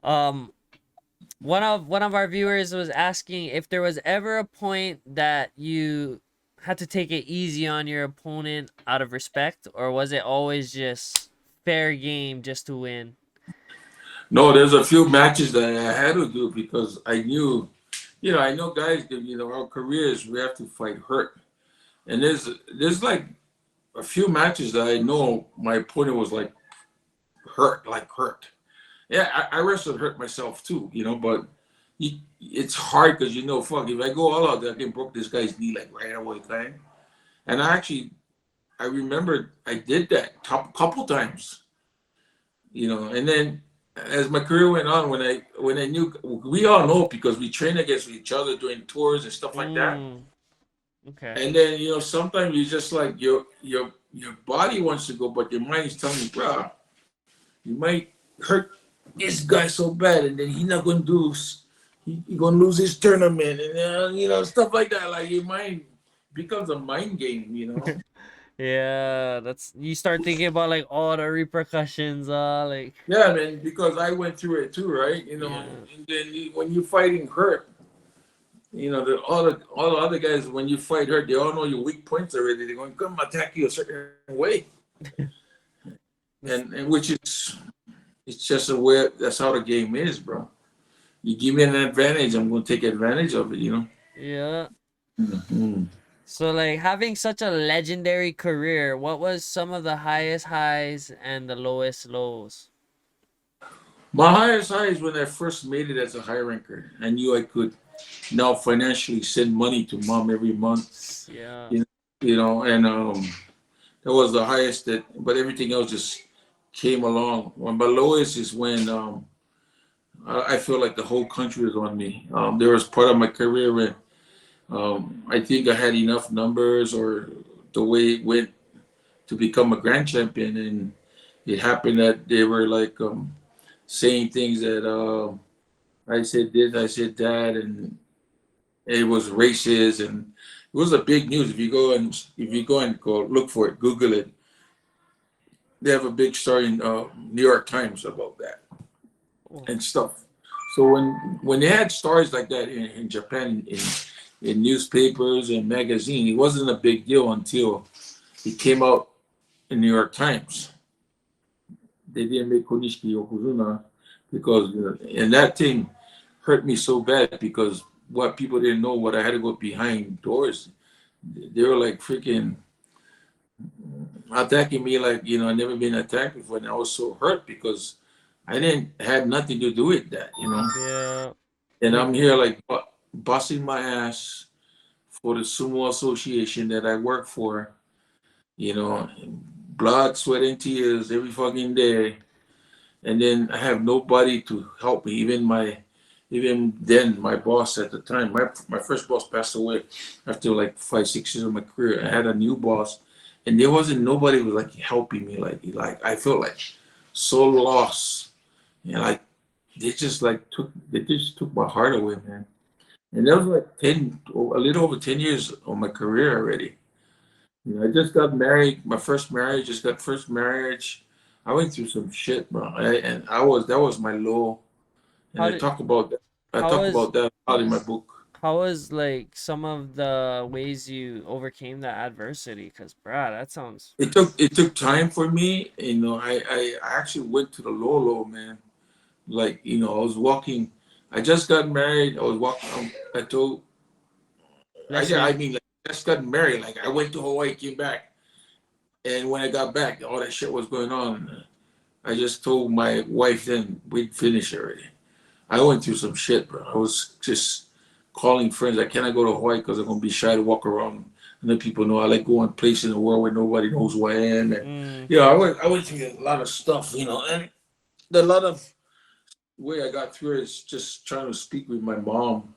um, one of our viewers was asking if there was ever a point that you had to take it easy on your opponent out of respect, or was it always just fair game just to win? No, there's a few matches that I had to do because I knew, I know guys. Our careers we have to fight hurt, and there's like a few matches that I know my opponent was like hurt. Yeah, I wrestled hurt myself too, but it's hard because fuck, if I go all out there, I can broke this guy's knee like right away, kind. And I remember I did that couple times, and then as my career went on, when I knew we all know because we train against each other doing tours and stuff like that. Okay. And then sometimes you just like your body wants to go, but your mind is telling you, bro, you might hurt this guy so bad, and then he's not gonna do He gonna lose his tournament, and stuff like that. Like your mind becomes a mind game, you know. Yeah, that's you start thinking about like all the repercussions, like Yeah, man, because I went through it too, right? yeah. And then when you're fighting hurt, all the other guys, when you fight hurt, they all know your weak points already. They're going to come attack you a certain way, This, and which is it's just a way. That's how the game is, bro. You give me an advantage, I'm going to take advantage of it, you know. yeah. Mhm. So like having such a legendary career, what was some of the highest highs and the lowest lows? My highest high is when I first made it as a high ranker. I knew I could now financially send money to mom every month, Yeah. you and that was the highest but everything else just came along. When my lowest is when I feel like the whole country was on me. There was part of my career where I think I had enough numbers or the way it went to become a grand champion, and it happened that they were like saying things that I said this, I said that, and it was racist, and it was a big news. If you go look for it, Google it. They have a big story in New York Times about that Oh, and stuff. So when they had stories like that in Japan in newspapers and magazines, it wasn't a big deal until it came out in New York Times. They didn't make Konishiki Yokozuna because and that thing hurt me so bad because what people didn't know what I had to go behind doors. They were like freaking attacking me like I never been attacked before, and I was so hurt because I didn't had nothing to do with that. yeah. And Like I'm here like busting my ass for the Sumo Association that I work for, you know, blood, sweat, and tears every fucking day, and then I have nobody to help me. Even then, my boss at the time, my first boss passed away after like 5 6 years of my career. I had a new boss, and there wasn't nobody was like helping me. Like I felt like so lost, and like they just took my heart away, man. And that was like a little over 10 years of my career already. I just got married. My first marriage, just got first marriage. I went through some shit, bro. And that was my low. And how did I how talk was about that a lot in my book. how was like some of the ways you overcame that adversity? Cause bruh, that sounds It took time for me. I actually went to the low, man. Like, I was walking. I just got married. I was walking. I told. bless I you. mean, like, I just got married. Like, I went to Hawaii, came back, and when I got back, all that shit was going on. I just told my wife then we'd finish already. I went through some shit, bro. I was just calling friends. I cannot go to Hawaii because I'm gonna be shy to walk around and let people know I like going places in the world where nobody knows who I am. And Mm, I went through a lot of stuff, and the lot of way I got through it is just trying to speak with my mom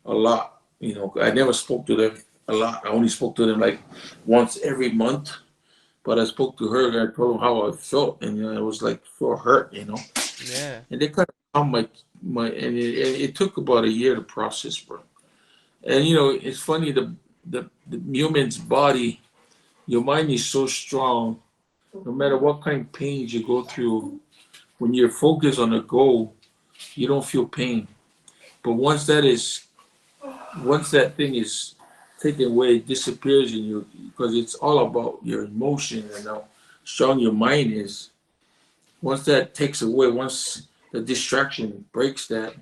a lot. I never spoke to them a lot. I only spoke to them like once every month. But I spoke to her and I told them how I felt, and I was like so hurt. yeah. And they kind of calmed and it took about a year to process, bro. And it's funny the human's body, your mind is so strong. No matter what kind of pains you go through, when you're focused on a goal, you don't feel pain. But once that thing is taken away, it disappears in you because it's all about your emotion and how strong your mind is. Once that takes away, once the distraction breaks that,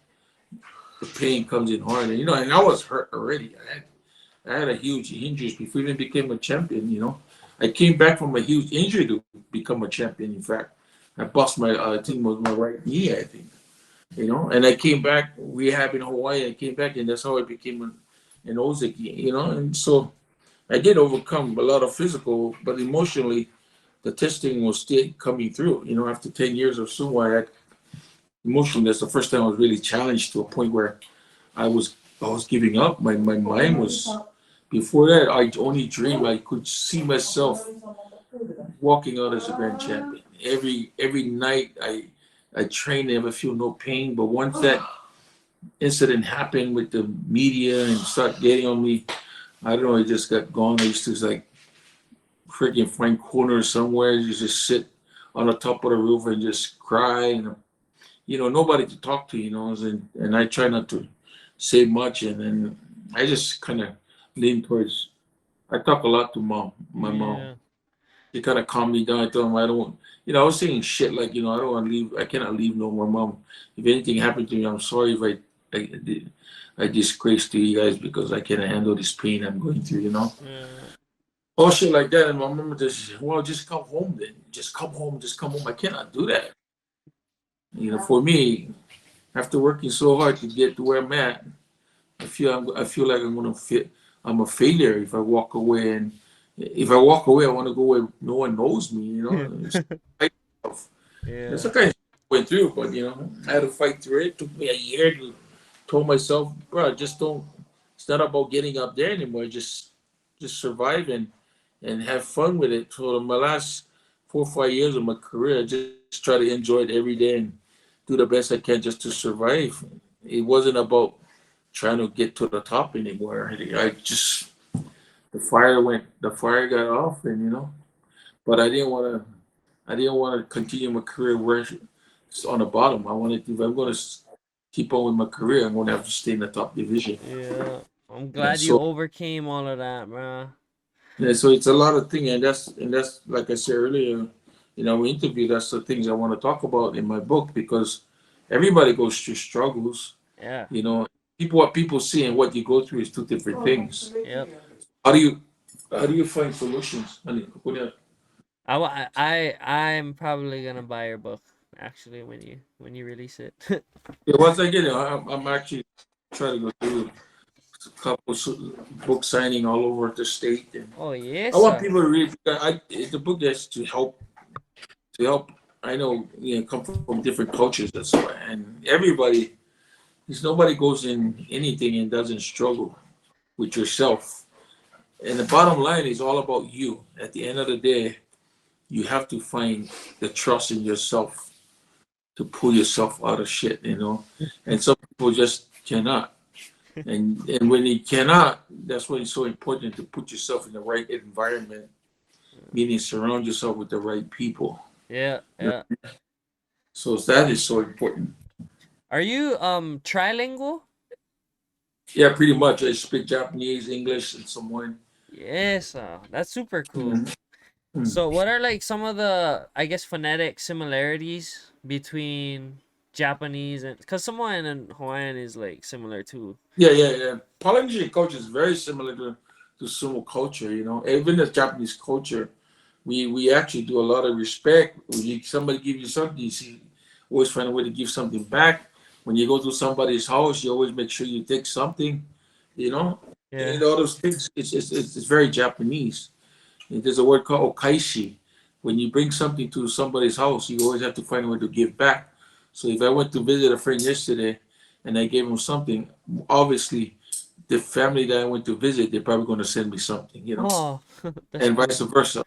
the pain comes in harder. And I was hurt already. I had a huge injury before I even became a champion. I came back from a huge injury to become a champion. In fact, I bust I think it was my right knee, I think. And I came back, rehab in Hawaii. I came back, and that's how I became an Ōzeki. And so I did overcome a lot of physical, but emotionally, the testing was still coming through. After 10 years of sumo, I had emotionally, that's the first time I was really challenged to a point where I was I was giving up. My mind was before that. I only dreamed I could see myself walking out as a grand champion. Every night I train, never feel no pain. But once that incident happened with the media and start getting on me, I don't know, it just got gone. I used to like freaking find corners somewhere, you just sit on the top of the roof and just cry, and nobody to talk to, and I try not to say much, and then I just kind of lean towards. I talk a lot to my mom. Yeah. She kind of calmed me down. I told him I don't, I was saying shit like, I don't want to leave. I cannot leave no more, mom. If anything happened to me, I'm sorry if I disgrace to you guys because I cannot handle this pain I'm going through. Yeah. All shit like that. And my mom just, well, just come home then. Just come home. Just come home. I cannot do that. For me, after working so hard to get to where I'm at, I feel like I'm a failure if I walk away. And if I walk away, I want to go where no one knows me. It's like, that's Yeah. the kind of shit I went through, but I had to fight through it. It took me a year to told myself, bro, just don't. It's not about getting up there anymore. Just survive and have fun with it. So my last 4 or 5 years of my career, I just try to enjoy it every day and do the best I can just to survive. It wasn't about trying to get to the top anymore. I just the fire got off, and but I didn't want to continue my career where it's on the bottom. I wanted to, if I'm going to keep on with my career, I'm going to have to stay in the top division. Yeah. I'm Yeah, glad you so overcame all of that, bro. yeah, so it's a lot of things, and that's like I said earlier in our interview. That's the things I want to talk about in my book because everybody goes through struggles. Yeah. You know, what people see and what you go through is two different things. Yep. How do you how do you find solutions? Honey, I'm probably gonna buy your book actually when you release it. yeah, once I get it, I'm actually trying to go through a couple book signing all over the state, and Oh I yes, want sir. people to read. The book is to help. I know come from different cultures, that's why, and everybody. Because nobody goes in anything and doesn't struggle with yourself. And the bottom line is all about you. At the end of the day, you have to find the trust in yourself to pull yourself out of shit. And some people just cannot. And when you cannot, that's why it's so important to put yourself in the right environment, meaning surround yourself with the right people. Yeah, yeah. So that is so important. Are you trilingual? Yeah, pretty much. I speak Japanese, English, and Samoan. Yes, that's super cool. Mhm. So, what are like some of the, I guess, phonetic similarities between Japanese and because Samoan and Hawaiian is like similar too. Yeah, yeah, yeah. Polynesian culture is very similar to Sumo culture. Even the Japanese culture, we actually do a lot of respect. When somebody give you something, you see, always find a way to give something back. When you go to somebody's house, you always make sure you take something. You know, Yeah. and all those things. It's very Japanese. And there's a word called okaishi. When you bring something to somebody's house, you always have to find a way to give back. So if I went to visit a friend yesterday and I gave him something, obviously the family that I went to visit, they're probably going to send me something, Oh, that's and cool. vice versa.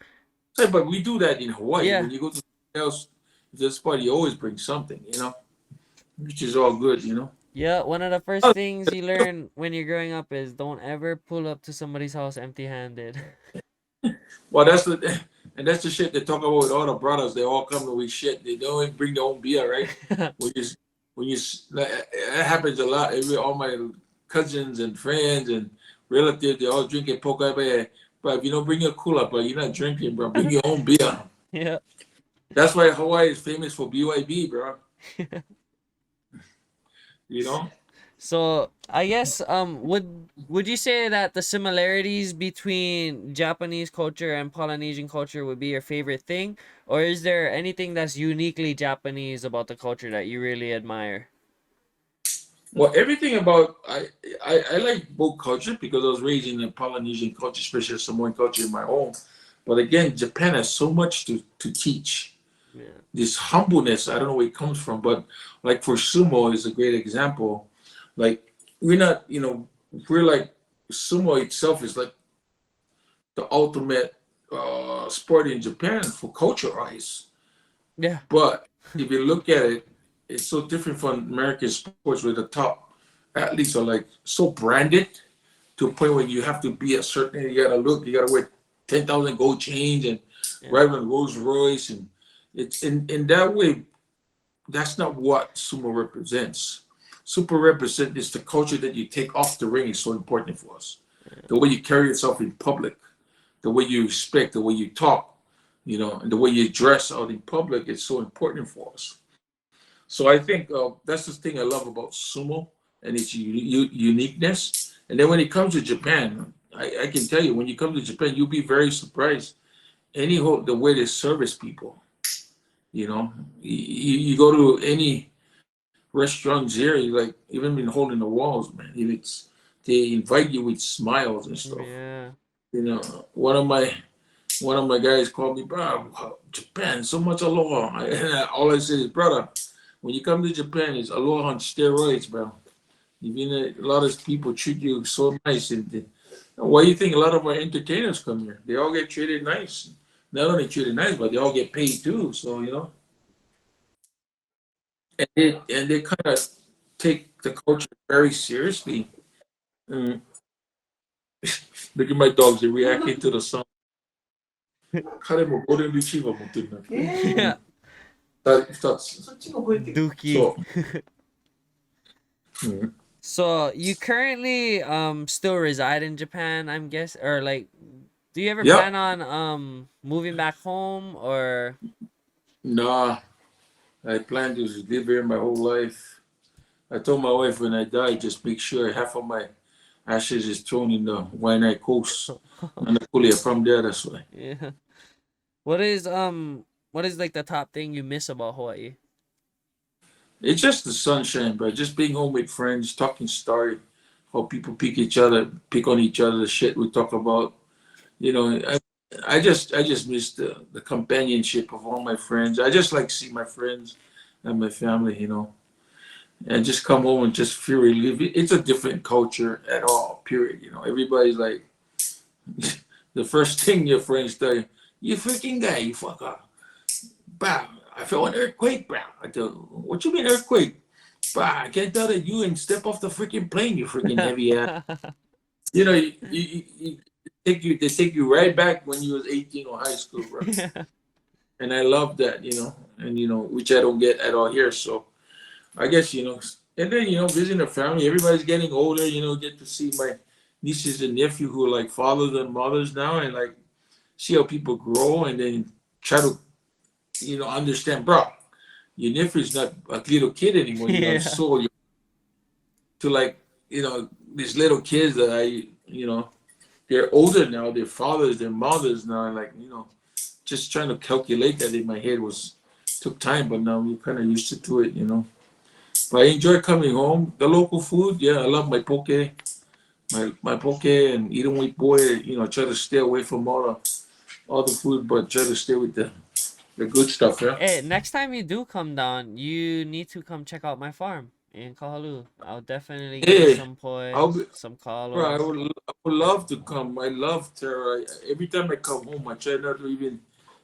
But we do that in Hawaii. Yeah. When you go to somewhere else, this party, you always bring something, which is all good. Yeah, one of the first things you learn when you're growing up is don't ever pull up to somebody's house empty-handed. Well, that's the shit they talk about with all the brothers. They all come with shit. They don't even bring their own beer, right? When you that happens a lot. All my cousins and friends and relatives, they all drinking poker beer. But if you don't bring your cooler, but you're not drinking, bro. Bring your own beer. Yeah. That's why Hawaii is famous for BYB, bro. You know? So I guess would you say that the similarities between Japanese culture and Polynesian culture would be your favorite thing, or is there anything that's uniquely Japanese about the culture that you really admire? Well, everything about I like both cultures because I was raised in the Polynesian culture, especially Samoan culture in my home. But again, Japan has so much to teach. Yeah. This humbleness, I don't know where it comes from, but like for sumo is a great example. Like we're not, we're like sumo itself is like the ultimate sport in Japan for culture wise. Yeah. But if you look at it, it's so different from American sports with the top. athletes are like so branded to a point where you have to be a certain. You gotta look. You gotta wear 10,000 gold chains and Yeah. ride on Rolls Royce, and it's in that way. That's not what sumo represents. Super represent is the culture that you take off the ring is so important for us. The way you carry yourself in public, the way you respect, the way you talk, and the way you dress out in public is so important for us. So I think that's the thing I love about sumo and its uniqueness. And then when it comes to Japan, I can tell you when you come to Japan, you'll be very surprised. The way they service people, you go to any restaurants here, you like even been holding the walls, man. They invite you with smiles and stuff. Yeah. You know, one of my guys called me, bro, Japan, so much aloha. All I say is, brother, when you come to Japan, it's aloha on steroids, bro. A lot of people treat you so nice. And why do you think a lot of our entertainers come here? They all get treated nice. Not only treated nice, but they all get paid too. So, and they kind of take the culture very seriously. Mm. Look at my dogs, they're reacting to the sound. Yeah. Dookie. So, mm, So you currently still reside in Japan, I'm guess, or like, do you ever yeah, plan on moving back home or? nah, I plan to live here my whole life. I told my wife when I die, just make sure half of my ashes is thrown in the Waianae Coast. And from there, that's why. Yeah. What is what is like the top thing you miss about Hawaii? It's just the sunshine, bro. Just being home with friends, talking story, how people pick on each other, the shit we talk about. You know, I just miss the companionship of all my friends. I just like to see my friends and my family, and just come home and just feel relief. It's a different culture at all, period. Everybody's like, the first thing your friends tell you, you freaking guy, you fucker. Bah, I felt an earthquake, bro. I tell, what you mean earthquake? Bah, I can't tell that you and step off the freaking plane, you freaking heavy ass. They take you right back when you was 18 or high school, bro. Yeah. And I love that, and which I don't get at all here. So I guess and then visiting the family. Everybody's getting older. Get to see my nieces and nephew who are like fathers and mothers now, and like see how people grow, and then try to understand, bro. Your nephew's not a little kid anymore. Yeah. So to like these little kids that they're older now. They're fathers, they're mothers now. And like just trying to calculate that in my head was took time, but now we're kind of used to it. But I enjoy coming home. The local food, yeah, I love my poke and eating with boy. Try to stay away from all the food, but try to stay with the good stuff. Yeah. Hey, next time you do come down, you need to come check out my farm in Kahalu. I'll definitely give you Hey, some I'll poi, be. some Bro, I kalo. would, I would love to come. I love Terra. Every time I come home, I try not to even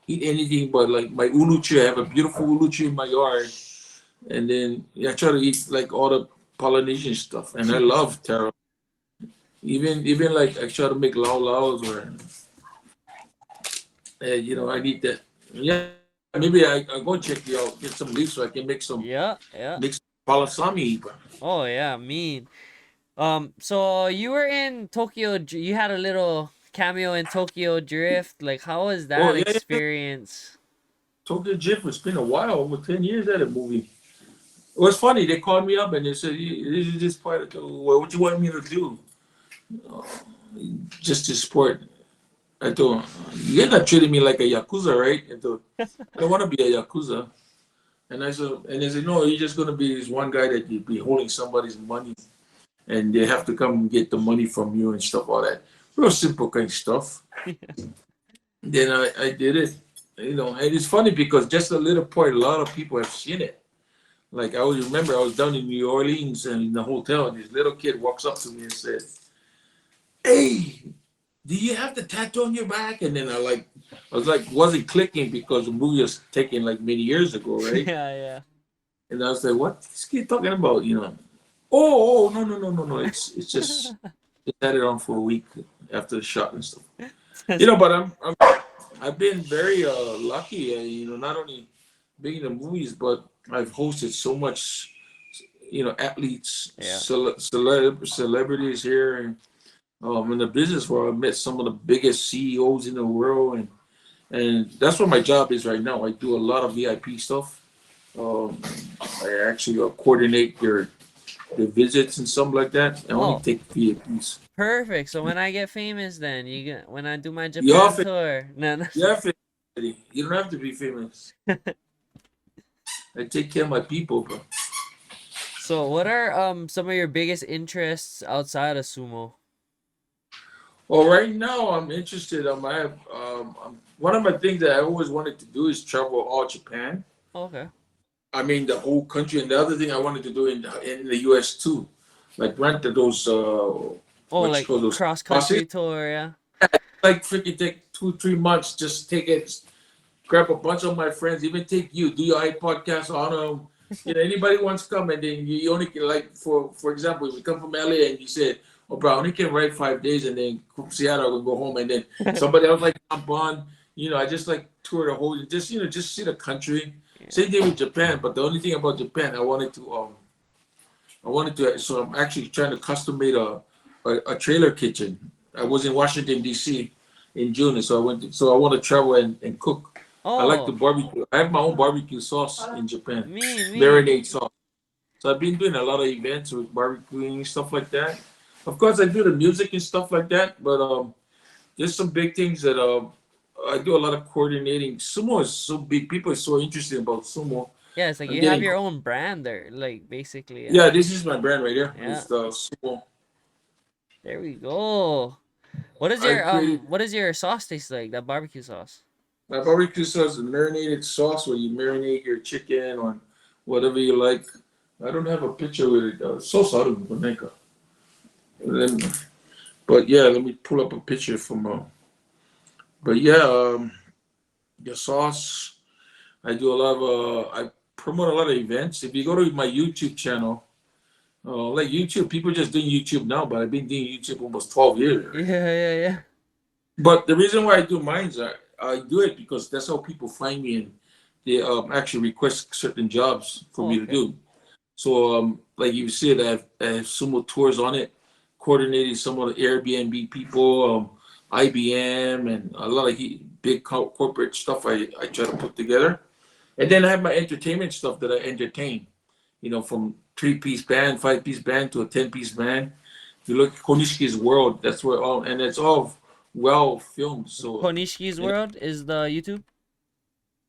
eat anything but like my uluchi. I have a beautiful uluchi in my yard, and then I try to eat like all the Polynesian stuff. And I love Terra. Even like I try to make lau laus or I need that. Yeah, maybe I go check you out, get some leaves so I can Yeah, yeah. make some palasami. Bro. Oh yeah, mean. So you were in Tokyo. You had a little cameo in Tokyo Drift. Like, how was Oh that yeah, yeah. experience? Tokyo Drift. It's been a while, over 10 years that a movie. It was funny. They called me up and they said, "This is just part of what you want me to do, uh, just to support." I told him, "You're not treating me like a yakuza, right?" I told, "I don't want to be a yakuza." And they said, "No, you're just gonna be this one guy that you be holding somebody's money, and they have to come and get the money from you and stuff, all that real simple kind of stuff." Then I did it, and it's funny because just a little point, a lot of people have seen it. Like I always remember, I was down in New Orleans and in the hotel, and this little kid walks up to me and said, "Hey, do you have the tattoo on your back?" And then I was like, wasn't clicking because the movie was taken like many years ago, right? Yeah, yeah. And I was like, "What is this kid talking about?" No. It's just had it on for a week after the shot and stuff. But I've been very lucky. Not only being in the movies, but I've hosted so much. Athletes, Yeah. celebrities here, and in the business world, I met some of the biggest CEOs in the world, and that's what my job is right now. I do a lot of VIP stuff. Um, I actually coordinate your visits and something like that. I only Oh, take VIPs. perfect. So when I get famous, then you get when I do my You Japan often tour. No, no. you have to, you don't have to be famous. I take care of my people, bro. So what are some of your biggest interests outside of sumo? Well, right now I'm interested. One of my things that I always wanted to do is travel all Japan. Okay. I mean, the whole country. And the other thing I wanted to do in the U.S. too, like rent those Oh, what you like call those cross buses. country tour, yeah. Like freaking take 2 3 months, just take it, grab a bunch of my friends, even take you, do your podcast on them. Anybody wants to come, and then you only can, like, for example, if you come from LA and you said, "Oh, bro, I only can ride 5 days, and then from Seattle and go home," and then somebody else like jump on. I just like tour the whole, just see the country. Yeah. Same thing with Japan, but the only thing about Japan, I wanted to. So I'm actually trying to custom made a trailer kitchen. I was in Washington D.C. in June, and so I went. So I want to travel and cook. I like the Oh, barbecue. I have my own barbecue sauce in Japan, mean. marinade sauce. So I've been doing a lot of events with barbecuing stuff like that. Of course, I do the music and stuff like that, but there's some big things that I do a lot of coordinating. Sumo is so big. People are so interested about sumo. Yeah, it's like I'm you have getting. your own brand there, like basically, yeah. Yeah, this is my brand right here. Yeah. It's the sumo. There we go. I created What does your sauce taste like? That barbecue sauce? my barbecue sauce is a marinated sauce where you marinate your chicken or whatever you like. I don't have a picture with it. Sauce out of Jamaica. Then, but yeah, let me pull up a picture from. But yeah, the sauce. I do a lot of. I promote a lot of events. If you go to my YouTube channel, like YouTube, people just doing YouTube now, but I've been doing YouTube almost 12 years Yeah, already. yeah, yeah. But the reason why I do mine is I do it because that's how people find me, and they actually request certain jobs for Oh, me to okay. do. So like you said, I have Sumo tours on it, coordinating some of the Airbnb people, IBM, and a lot of big corporate stuff I try to put together. And then I have my entertainment stuff that I entertain, from 3-piece band, 5-piece band to a 10-piece band. If you look at Konishiki's World, that's where all, and it's all well filmed. So, Konishiki's and World is the YouTube?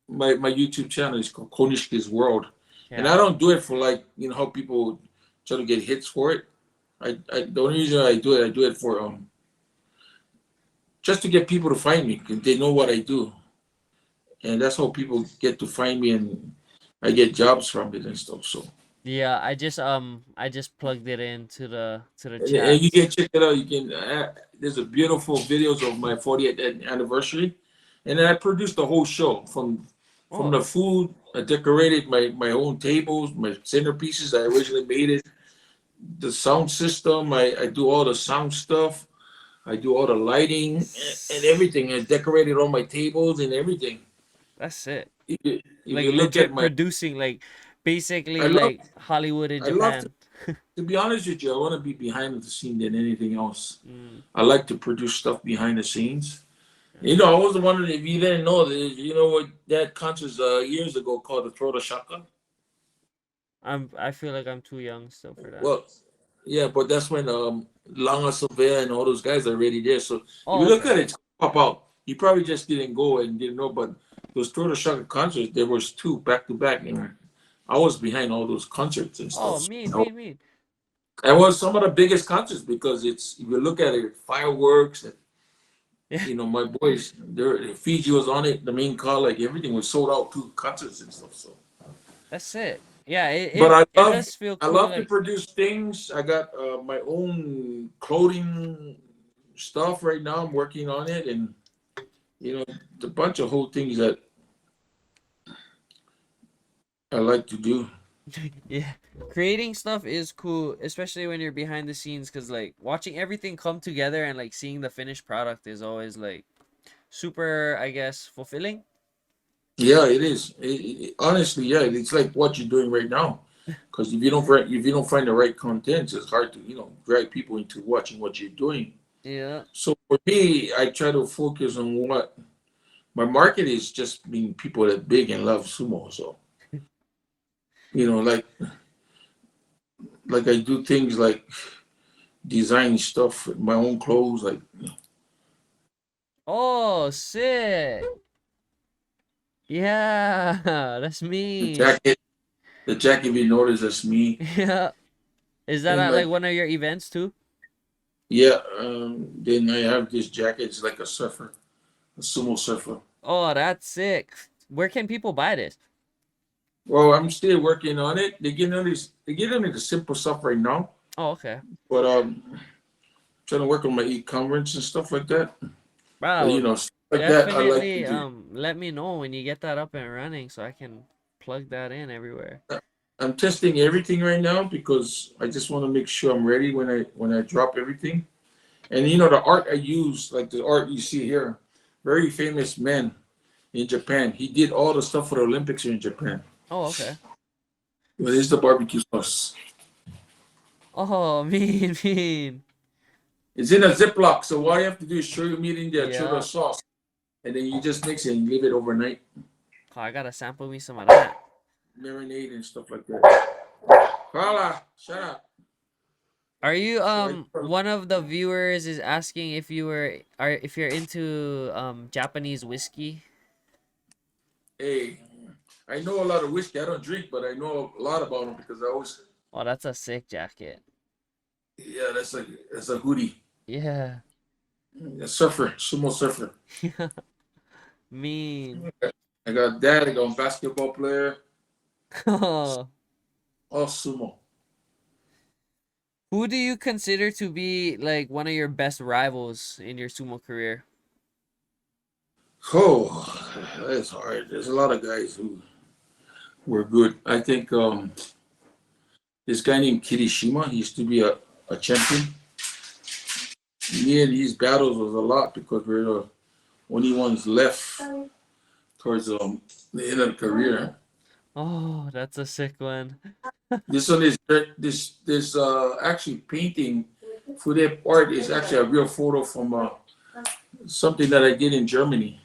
my YouTube channel is called Konishki's World, and Yeah. I don't do it for, like, how people try to get hits for it. The only reason I do it for just to get people to find me because they know what I do, and that's how people get to find me, and I get jobs from it and stuff. So, Yeah, I just plugged it into the and you can chats. check it out. You can. There's a beautiful videos of my 40th anniversary, and then I produced the whole show from Oh, the food. I decorated my own tables, my centerpieces. I originally made it. The sound system. I do all the sound stuff. I do all the lighting and everything. I decorated all my tables and everything. that's it. If Like you look at legit my, producing, like I basically love like Hollywood in I love Japan. to be honest with you. I want to be behind the scene than anything else. Mm, I like to produce stuff behind the scenes. yeah. I was wondering if you didn't know this. You know what that concerts years ago called the Throw the Shaka? I feel like I'm too young still for that. Well, yeah, but that's when Langa Sylvia and all those guys are already there. So if Oh, you look okay. at it, pop out. You probably just didn't go and didn't know, but those Throw the Shaka concerts, there was two back to back, and I was behind all those concerts and Oh, stuff. mean. It was some of the biggest concerts because it's if you look at it, fireworks and Yeah, my boys, Fiji was on it, the main call, like everything was sold out to concerts and stuff. So, that's it. Yeah, it, but it it does feel I cool. love to Like, produce things. I got my own clothing stuff right now. I'm working on it, and a bunch of whole things that I like to do. Yeah, creating stuff is cool, especially when you're behind the scenes, because like watching everything come together and like seeing the finished product is always like super, I guess, fulfilling. Yeah, it is. Honestly, yeah, it's like what you're doing right now. Because if you don't find the right content, it's hard to drag people into watching what you're doing. Yeah. So for me, I try to focus on what my market is, just being people that big and love sumo. So you know, like I do things like design stuff, my own clothes, like Oh, sick. Yeah, that's the me. jacket. The jacket, if you notice, that's me. Yeah. Is that And at like like, one of your events too? yeah, then I have this jacket. It's like a surfer, a sumo surfer. Oh, that's sick. Where can people buy this? Well, I'm still working on it. They get only the simple stuff right now, Oh, okay. but trying to work on my e-commerce and stuff like that. But Wow. stuff like that, I like to Definitely do. let me know when you get that up and running so I can plug that in everywhere. I'm testing everything right now because I just want to make sure I'm ready when I drop everything. And the art I use, like the art you see here, very famous man in Japan. He did all the stuff for the Olympics here in Japan. Oh, okay. But it's the barbecue sauce. Oh, mean, mean. It's in a Ziploc, so all you have to do is throw your meat in there, throw the Yeah. sauce, and then you just mix it and leave it overnight, Oh, I gotta sample me some of that. marinate and stuff like that. Carla, shut up. Are you So one of the viewers is asking if you're into Japanese whiskey? hey, I know a lot of whiskey. I don't drink, but I know a lot about them because I always, Oh, that's a sick jacket. yeah, that's a hoodie, Yeah. a surfer, sumo surfer. Mean. I got that. I got a basketball player, Who all sumo. do you consider to be like one of your best rivals in your sumo career? Oh, that's hard. There's a lot of guys who were good. I think this guy named Kirishima, he used to be a champion. Me and his battles was a lot because we're the only ones left towards the end of the career. Oh, that's a sick one. This one is this actually painting for that art is actually a real photo from something that I did in Germany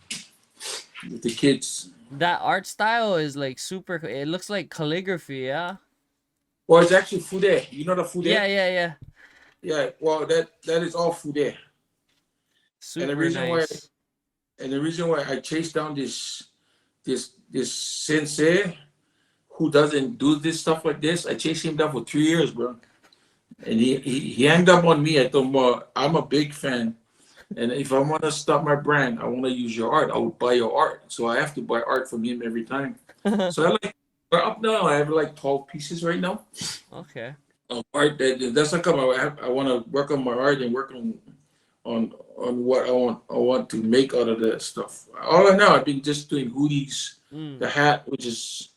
with the kids. That art style is like super. It looks like calligraphy, yeah. Well, it's actually fude. You know the Yeah, fude? yeah, yeah. Yeah. Well, that is all fude. And the Super reason why nice. and the reason why I chased down this sensei who doesn't do this stuff like this, I chased him down for 3 years, bro. And he hanged up on me. I told him, well, I'm a big fan. And if I want to stop my brand, I want to use your art. I will buy your art. So I have to buy art from him every time. So we're up now. I have like 12 pieces right now Okay. of art. That's how come I want to work on my art and work on what I want to make out of that stuff. All I know, I've been just doing hoodies, Mm. the hat, which is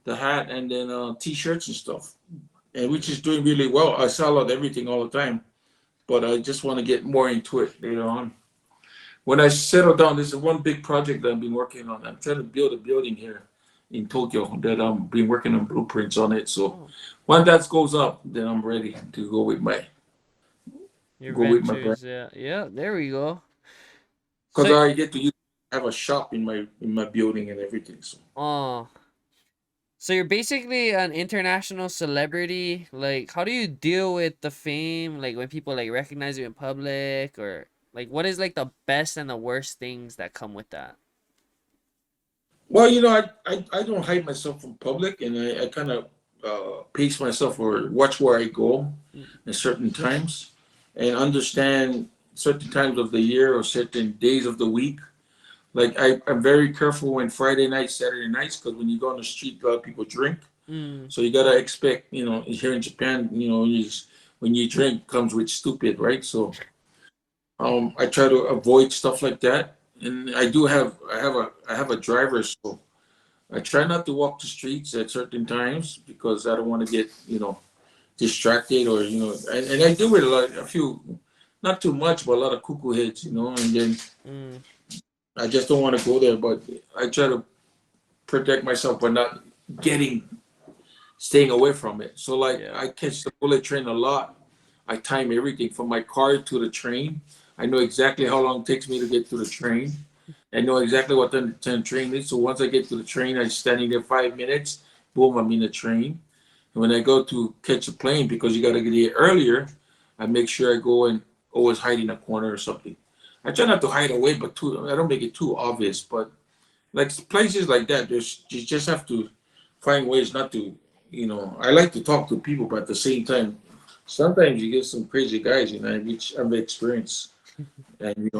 the hat, and then t-shirts and stuff, and which is doing really well. I sell out everything all the time, but I just want to get more into it later on. When I settle down, this is one big project that I've been working on. I'm trying to build a building here in Tokyo that I'm been working on blueprints on it. So Oh, when that goes up, then I'm ready to your go with my brand ventures, yeah, yeah. There we go. because So, I get to have a shop in my building and everything. So. oh, so you're basically an international celebrity. Like, how do you deal with the fame? Like when people like recognize you in public, or like what is like the best and the worst things that come with that? Well, I don't hide myself from public, and I kind of pace myself or watch where I go Mm. at certain times, and understand certain times of the year or certain days of the week. Like I'm very careful when Friday nights, Saturday nights, because when you go on the street, a lot of people drink. Mm. So you gotta expect, here in Japan, when you drink comes with stupid, right? So I try to avoid stuff like that, and I have a driver, so I try not to walk the streets at certain times because I don't want to get, distracted or, and I deal with a few, not too much, but a lot of cuckoo heads, and then Mm, I just don't want to go there. But I try to protect myself by not getting, staying away from it. So, like, yeah. I catch the bullet train a lot. I time everything from my car to the train. I know exactly how long it takes me to get to the train. I know exactly what the train is. So once I get to the train, I'm standing there 5 minutes. Boom, I'm in the train. And when I go to catch a plane, because you got to get here earlier, I make sure I go and always hide in a corner or something. I try not to hide away, but I don't make it too obvious. But like places like that, you just have to find ways not to. I like to talk to people, but at the same time, sometimes you get some crazy guys, which I've experienced. And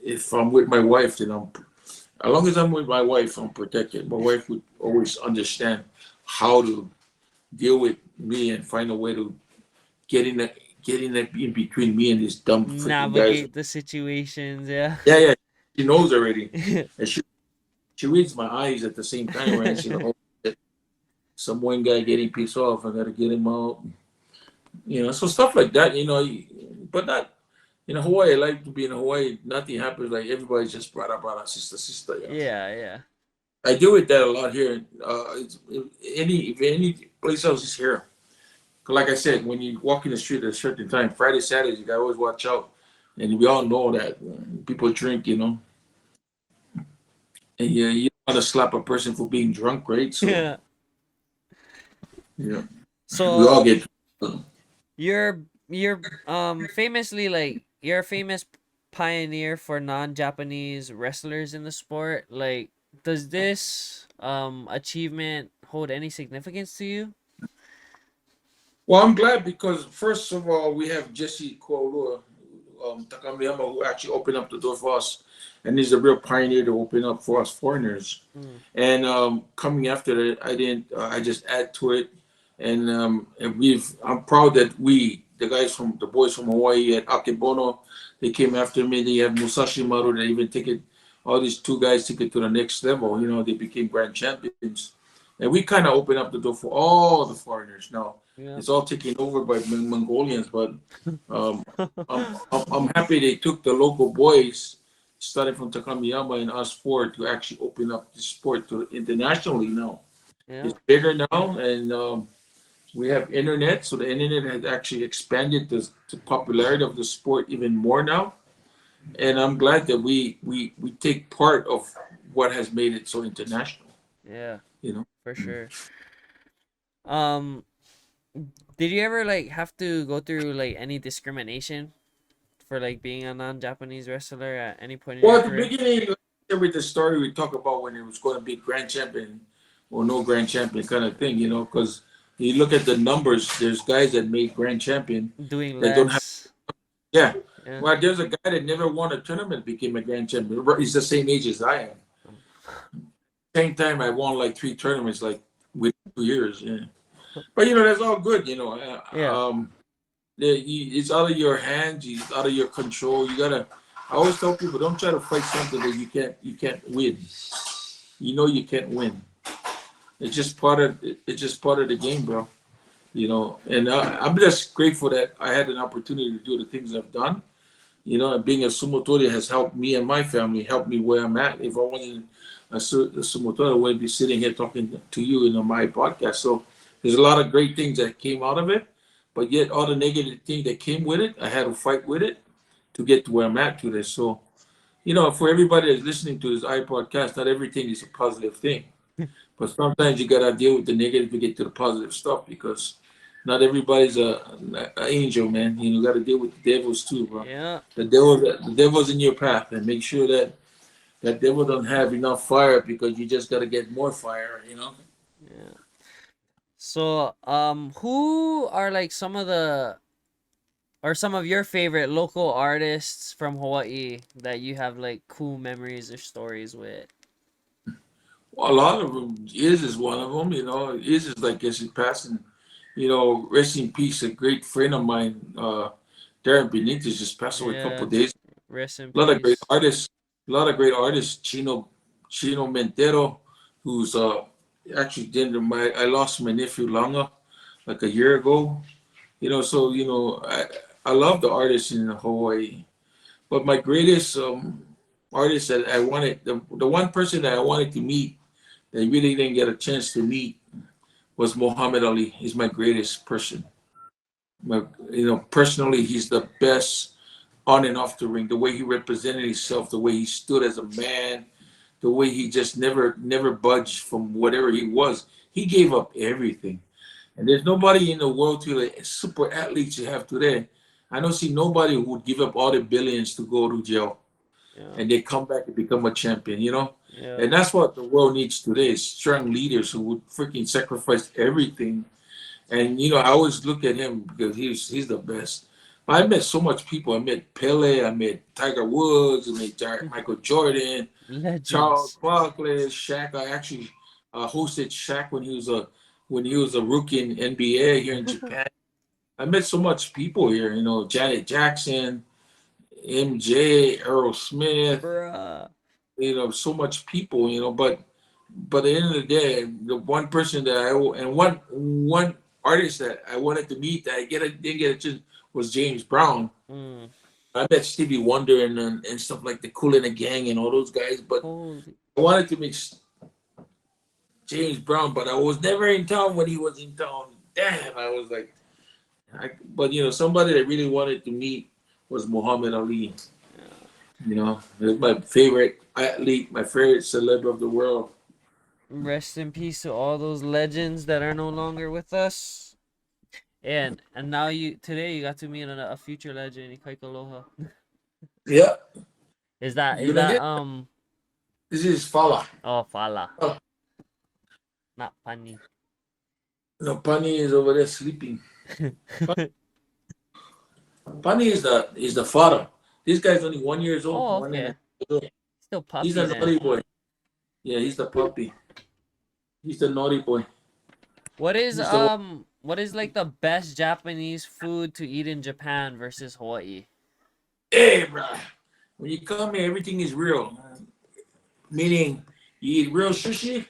if I'm with my wife, then as long as I'm with my wife, I'm protected. My wife would always understand how to deal with me and find a way to get in that in between me and these dumb freaking guys. Navigate the situations, yeah. Yeah, yeah. She knows already. And she reads my eyes at the same time, right? She knows that some one guy getting pissed off, I gotta get him out. So stuff like that, but not Hawaii. I like to be in Hawaii. Nothing happens like everybody's just brother, sister, sister. Yeah, yeah. I deal with that a lot here. If any place else is here, like I said, when you walk in the street at a certain time, Friday, Saturday, you gotta always watch out. And we all know that people drink, and you don't want to slap a person for being drunk, right? So, Yeah. yeah, we all So get. you're famously like you're a famous pioneer for non-Japanese wrestlers in the sport. Like, does this achievement hold any significance to you? Well, I'm glad because first of all, we have Jesse Kualua, Takamiyama, who actually opened up the door for us, and he's a real pioneer to open up for us foreigners. Mm, And coming after that, I didn't. I just add to it, and I'm proud that the guys from the boys from Hawaii at Akebono, they came after me. They have Musashi Maru. They even take it. All these two guys took it to the next level. They became grand champions, and we kind of opened up the door for all the foreigners. Now yeah. it's all taken over by Mongolians, but um, I'm happy they took the local boys starting from Takamiyama and us four to actually open up the sport to internationally now. Yeah. It's bigger now, and we have internet, so the internet has actually expanded the popularity of the sport even more now. And I'm glad that we take part of what has made it so international. Yeah, You know. for sure. Um, did you ever like have to go through like any discrimination for like being a non-Japanese wrestler at any point in your Well, at the career? beginning, with the story we talk about when it was going to be grand champion or no grand champion kind of thing, because you look at the numbers. There's guys that made grand champion Doing that don't have. less. Yeah. Yeah. Well, there's a guy that never won a tournament became a grand champion. He's the same age as I am. Same time, I won like 3 tournaments, like with 2 years. Yeah. But that's all good. Yeah. It's out of your hands. It's out of your control. You gotta. I always tell people, don't try to fight something that you can't win. You can't win. It's just part of the game, bro. And I'm just grateful that I had an opportunity to do the things I've done. And being a sumotori has helped me and my family, helped me where I'm at. If I wasn't a sumotori, I wouldn't be sitting here talking to you in my podcast. So there's a lot of great things that came out of it, but yet all the negative things that came with it, I had to fight with it to get to where I'm at today. So, for everybody that's listening to this iPodcast, not everything is a positive thing. But sometimes you gotta deal with the negative to get to the positive stuff because not everybody's a angel, man. You gotta deal with the devils too, bro. Yeah. The devil's in your path, and make sure that that devil don't have enough fire because you just gotta get more fire. Yeah. So, who are like some of your favorite local artists from Hawaii that you have like cool memories or stories with? Well, a lot of them. Is one of them. Is like as he passing. Rest in peace. A great friend of mine, Darren Benitez, just passed away a couple Yeah. of days. Rest in A lot of great peace. artists. A lot of great artists. Chino Mentero. who's actually did my I lost my nephew Langa like a year ago. So I love the artists in Hawaii, but my greatest artist that I wanted, the one person that I wanted to meet that I really didn't get a chance to meet was Muhammad Ali. He's my greatest person. My, personally, he's the best on and off the ring. The way he represented himself, the way he stood as a man, the way he just never budged from whatever he was. He gave up everything. And there's nobody in the world to the super athletes you have today. I don't see nobody who would give up all the billions to go to jail Yeah. and they come back and become a champion. Yeah. And that's what the world needs today is strong leaders who would freaking sacrifice everything. And I always look at him because he's the best. I met so much people. I met Pele, I met Tiger Woods, I met Michael Jordan, Charles Legends. Barkley, Shaq. I actually hosted Shaq when he was a rookie in NBA here in Japan. I met so much people here. Janet Jackson, MJ, Earl Smith. Bruh. So much people. But at the end of the day, the one person that one artist that I wanted to meet that didn't get a chance was James Brown. Mm. I met Stevie Wonder and stuff like the Kool and the Gang and all those guys, but Holy. I wanted to meet James Brown, but I was never in town when he was in town. Damn, I was like, but somebody that really wanted to meet was Muhammad Ali. He was my favorite athlete, my favorite celeb of the world. Rest in peace to all those legends that are no longer with us. And now today you got to meet a future legend, Ikaika Aloha. Yeah, Is that you know him. This is Fala. oh Fala, Fala. not Pani. No, Pani is over there sleeping. Pani is the father. This guy's only 1 years old. Oh, One and a okay. half years old. Still He's puppy a then. naughty boy. Yeah, he's the puppy. He's the naughty boy. What is He's the what is like the best Japanese food to eat in Japan versus Hawaii? Hey, bro. When you come here, everything is real. Meaning, you eat real sushi,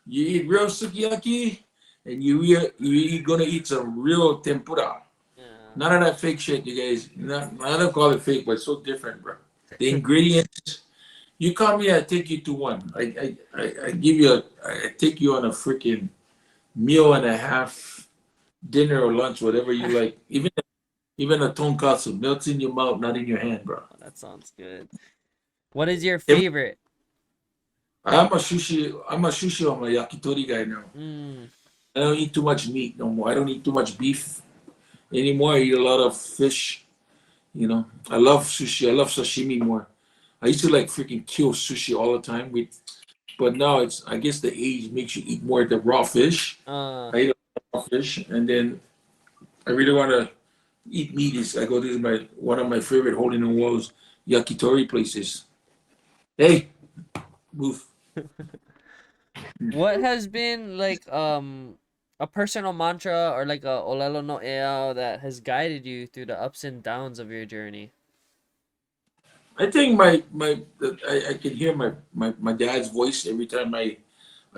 you eat real sukiyaki, and you're gonna eat some real tempura. Yeah. None of that fake shit, you guys. I don't call it fake, but it's so different, bro. The ingredients. You come here, I take you to one. I give you I take you on a freaking meal and a half, dinner or lunch, whatever you like. Even a tonkatsu melts in your mouth, not in your hand, bro. Oh, that sounds good. What is your Every, favorite? I'm a sushi or my yakitori guy now. Mm. I don't eat too much meat no more. I don't eat too much beef anymore. I eat a lot of fish. I love sushi. I love sashimi more. I used to like freaking kill sushi all the time but now I guess the age makes you eat more of the raw fish. Uh. I eat a lot of raw fish, and then I really want to eat meat. I go to one of my favorite hole in the walls yakitori places. Hey, move. What has been like a personal mantra or like a olelo no ea that has guided you through the ups and downs of your journey? I think I can hear my dad's voice every time I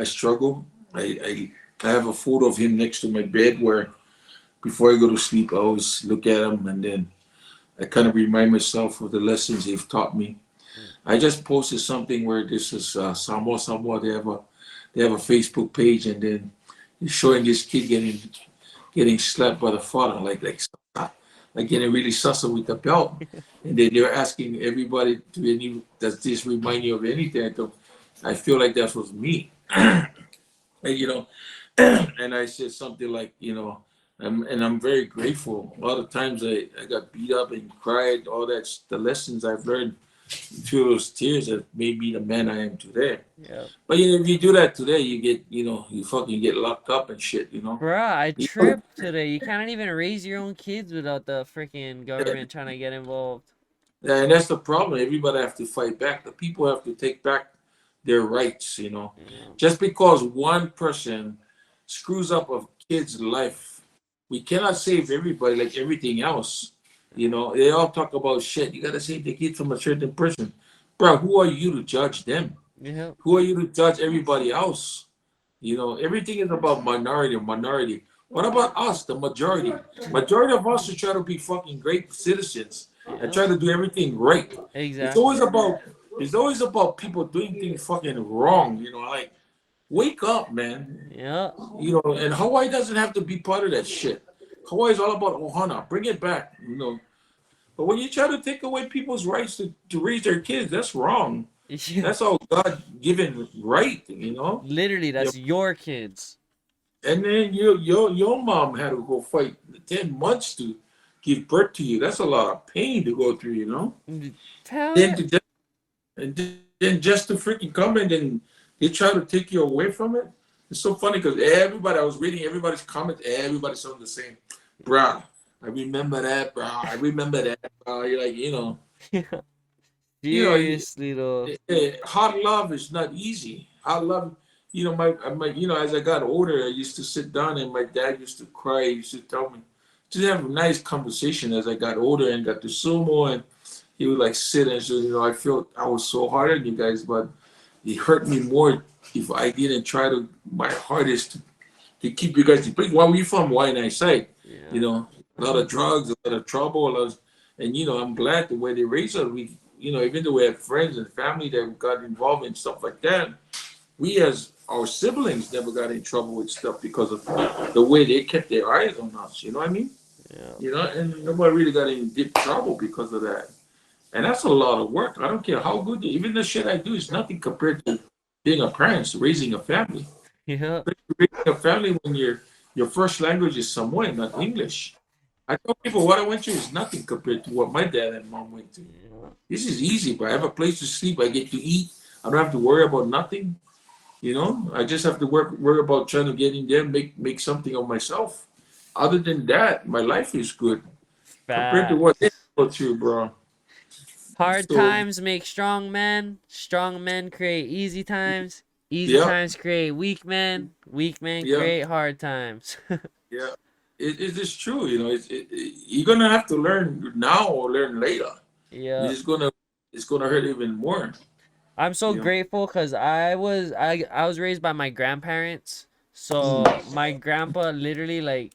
struggle. I have a photo of him next to my bed where before I go to sleep I always look at him and then I kind of remind myself of the lessons they've taught me. Mm. I just posted something where this is Samoa. They have a Facebook page and then it's showing this kid getting slapped by the father like getting really sussy with the belt. And then they're asking everybody does this remind you of anything? I feel like that was me. And and I said something like, and I'm very grateful. A lot of times I got beat up and cried, all that's the lessons I've learned through those tears that made me the man I am today. Yeah. But if you do that today, you fucking get locked up and shit. Bruh, I You know? tripped today. You can't even raise your own kids without the freaking government trying to get involved. Yeah, and that's the problem. Everybody have to fight back. The people have to take back their rights. Yeah. Just because one person screws up a kid's life, we cannot save everybody like everything else. They all talk about shit. You gotta save the kid from a certain person. Bro, who are you to judge them? Yeah. Who are you to judge everybody else? You know, everything is about minority. What about us, the majority? Majority of us should try to be fucking great citizens and Yeah. try to do everything right. It's always Exactly. about it's always about people doing things fucking wrong. You know, like wake up, man. Yeah. You know, and Hawaii doesn't have to be part of that shit. Hawaii is all about ohana. Bring it back. You know, but when you try to take away people's rights to raise their kids, that's wrong. Yeah. That's all God given right, you know. Literally, Yeah. that's your kids. And then your mom had to go fight 10 months to give birth to you. That's a lot of pain to go through, you know. Hell Then yeah. to just, and then just to freaking come and then they try to take you away from it. It's so funny because everybody I was reading everybody's comments, everybody's saying the same. Bruh, I remember that, bro. I remember that, bro. You're like, Yeah. you know, Seriously though. hard love is not easy. Hard love, as I got older, I used to sit down and my dad used to cry. He used to tell me, to have a nice conversation as I got older and got to sumo, and he would like sit and say, I felt I was so hard on you guys, but it hurt me more if I didn't try to my hardest to keep you guys. Where were you from? Why nice side? You Yeah. know, a lot of drugs, a lot of trouble, and I'm glad the way they raised us. We, even though we had friends and family that got involved in stuff like that, we as our siblings never got in trouble with stuff because of the way they kept their eyes on us. You know what I mean? Yeah. And nobody really got in deep trouble because of that. And that's a lot of work. I don't care how good, even the shit I do is nothing compared to being a parent, raising a family. Yeah. Raising a family when your first language is Samoan, not English. I tell people what I went through is nothing compared to what my dad and mom went through. Yeah. This is easy, but I have a place to sleep. I get to eat. I don't have to worry about nothing. I just have to worry about trying to get in there, and make something of myself. Other than that, my life is good compared to what they Facts. go through, bro. Hard So, times make strong men. Strong men create easy times. Easy yeah, times create weak men. Weak men yeah, create hard times. yeah. It is true. You're gonna have to learn now or learn later. Yeah. It's gonna hurt even more. I'm so You know. grateful because I was raised by my grandparents. So Mm. my grandpa literally like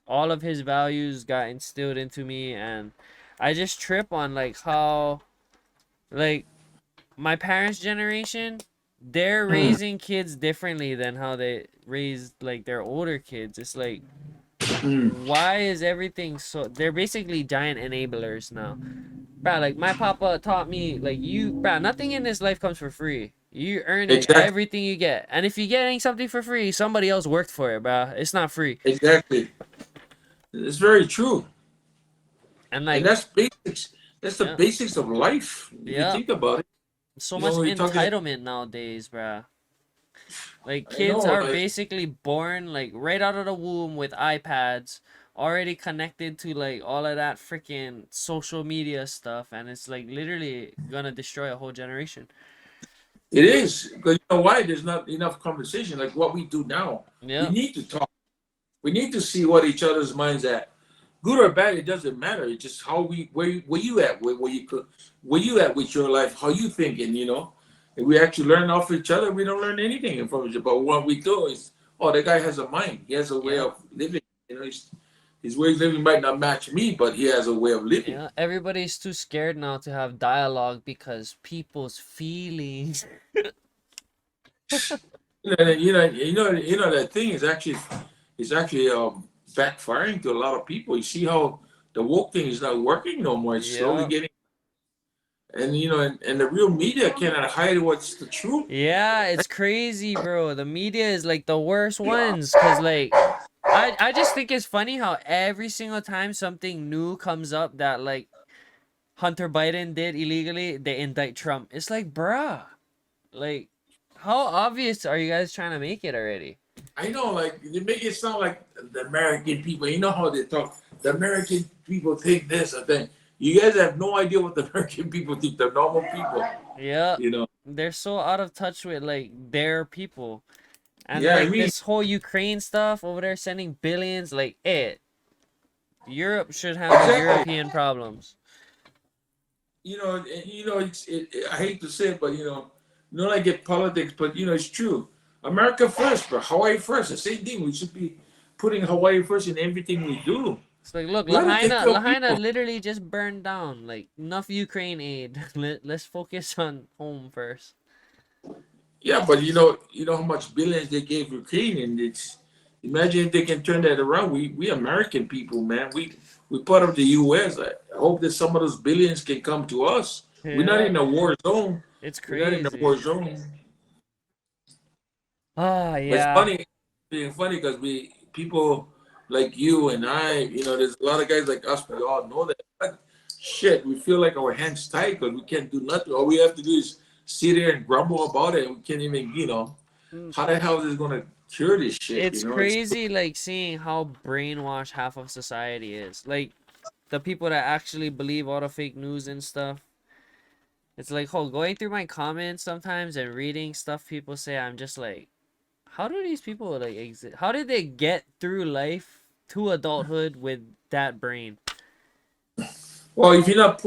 all of his values got instilled into me, and I just trip on like how like my parents' generation, they're Mm. raising kids differently than how they raised like their older kids. It's like, Mm. why is everything so? They're basically giant enablers now. Bruh, like my papa taught me, like bruh, nothing in this life comes for free. You earning Exactly. everything you get, and if you're getting something for free, somebody else worked for it, bruh. It's not free. Exactly. It's very true. And And like, that's basics. That's the yeah, basics of life. If you yeah, think about it, so much we're talking. entitlement nowadays, bruh. Like I kids know, are like basically born like right out of the womb with iPads, already connected to like all of that freaking social media stuff, and it's like literally gonna destroy a whole generation. it is because you know why? There's not enough conversation. Like what we do now, we Yeah, need to talk. We need to see what each other's minds at. Good or bad, it doesn't matter. It's just how where you at, where you at with your life, how you thinking, If we actually learn off each other, we don't learn anything from each other. But what we do is, oh, that guy has a mind. He has a way yeah. of living. His way of living might not match me, but he has a way of living. Yeah, everybody's too scared now to have dialogue because people's feelings. That thing is actually backfiring to a lot of people. You see how the woke thing is not working no more. It's slowly Yeah. getting, and the real media cannot hide what's the truth. Yeah, it's crazy, bro. The media is like the worst ones cuz like I just think it's funny how every single time something new comes up that like Hunter Biden did illegally, they indict Trump. It's like, bruh, like how obvious are you guys trying to make it already? I know, like they make it sound like the American people. You know how they talk. The American people think this or that. You guys have no idea what the American people think. The normal people, Yeah. you know. They're so out of touch with like their people. And Yeah, I like mean, this whole Ukraine stuff over there sending billions, like Europe should handle exactly. European problems. I hate to say it, but You know, I get politics, but you know, it's true. America first, but Hawaii first. The same thing. We should be putting Hawaii first in everything we do. It's like, look, We gotta take care of Lahaina people. literally just burned down. Like, enough Ukraine aid. Let's focus on home first. Yeah, but you know how much billions they gave Ukraine, and it's imagine if they can turn that around. We American people, man. We part of the U.S. I hope that some of those billions can come to us. We're not Yeah, in a war zone. it's We're not in a crazy. war zone. Ah, But it's yeah. funny, being funny because we people like you and I, you know, there's a lot of guys like us. We all know that. But shit, we feel like our hands tied because we can't do nothing. All we have to do is sit there and grumble about it. We can't even, you know, Mm, how the hell is this gonna cure this shit? You It's know, it's crazy, like, seeing how brainwashed half of society is. Like, the people that actually believe all the fake news and stuff. It's like, oh, going through my comments sometimes and reading stuff people say, I'm just like, how do these people like exist? How did they get through life to adulthood with that brain? well, if you're not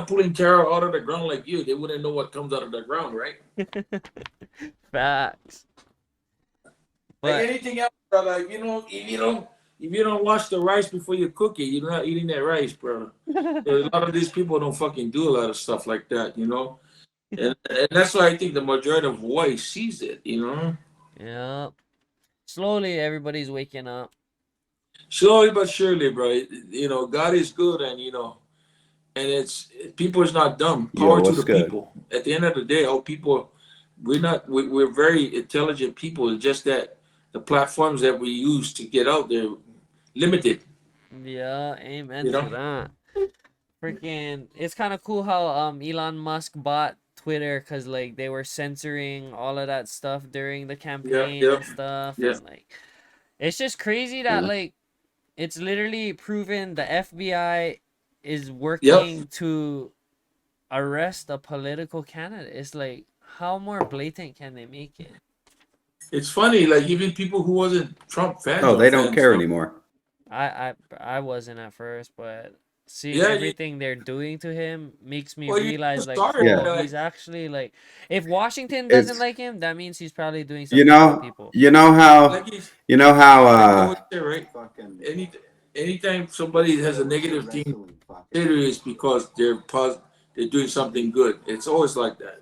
pulling terror out of the ground like you, they wouldn't know what comes out of the ground, right? Facts. Like But anything else, brother. If you don't wash the rice before you cook it, you're not eating that rice, brother. So a lot of these people don't fucking do a lot of stuff like that, you know. And that's why I think the majority of Hawaii sees it, you know. yeah, slowly everybody's waking up. Slowly but surely, bro. You know, God is good, and you know, and it's people is not dumb. Yo, Power to what's the good? people. At the end of the day, all people, we're very intelligent people. It's just that the platforms that we use to get out there limited. Yeah, amen You to know. that. Freaking, it's kind of cool how Elon Musk bought Twitter because like they were censoring all of that stuff during the Yeah. campaign Yeah. and stuff, Yeah. and like it's just crazy that Yeah. like it's literally proven the FBI is Yep. working to arrest a political candidate. It's like, how more blatant can they make it? It's funny. Like even people who wasn't Trump fans Oh, or they don't fans care now. anymore. I wasn't at first, but seeing Yeah. You, everything they're doing to him makes me well, you feel realize like, sorry. oh, Yeah. Like he's actually like, if Washington doesn't It's like him, that means he's probably doing you something for the know, people. you know how like he's you know how like I always say, right? Any anytime somebody has a negative thing, it is because they're doing something good. It's always like that.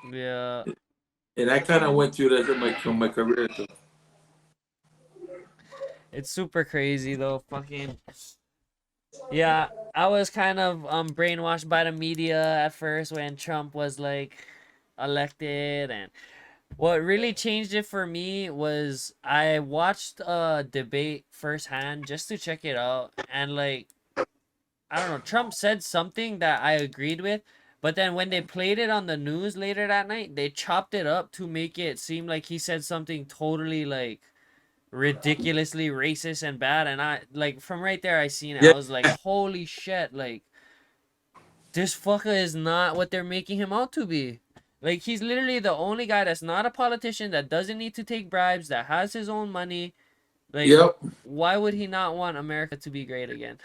Yeah, And I kind of went through that in my career too. it's super crazy though. Fucking yeah, I was kind of brainwashed by the media at first when Trump was like elected, and what really changed it for me was I watched a debate firsthand just to check it out, and like, I don't know, Trump said something that I agreed with, but then when they played it on the news later that night, they chopped it up to make it seem like he said something totally like ridiculously racist and bad, and I like from right there I seen it. I Yeah, was like, holy shit, like this fucker is not what they're making him out to be. Like he's literally the only guy that's not a politician, that doesn't need to take bribes, that has his own money. Like yep, why would he not want America to be great again?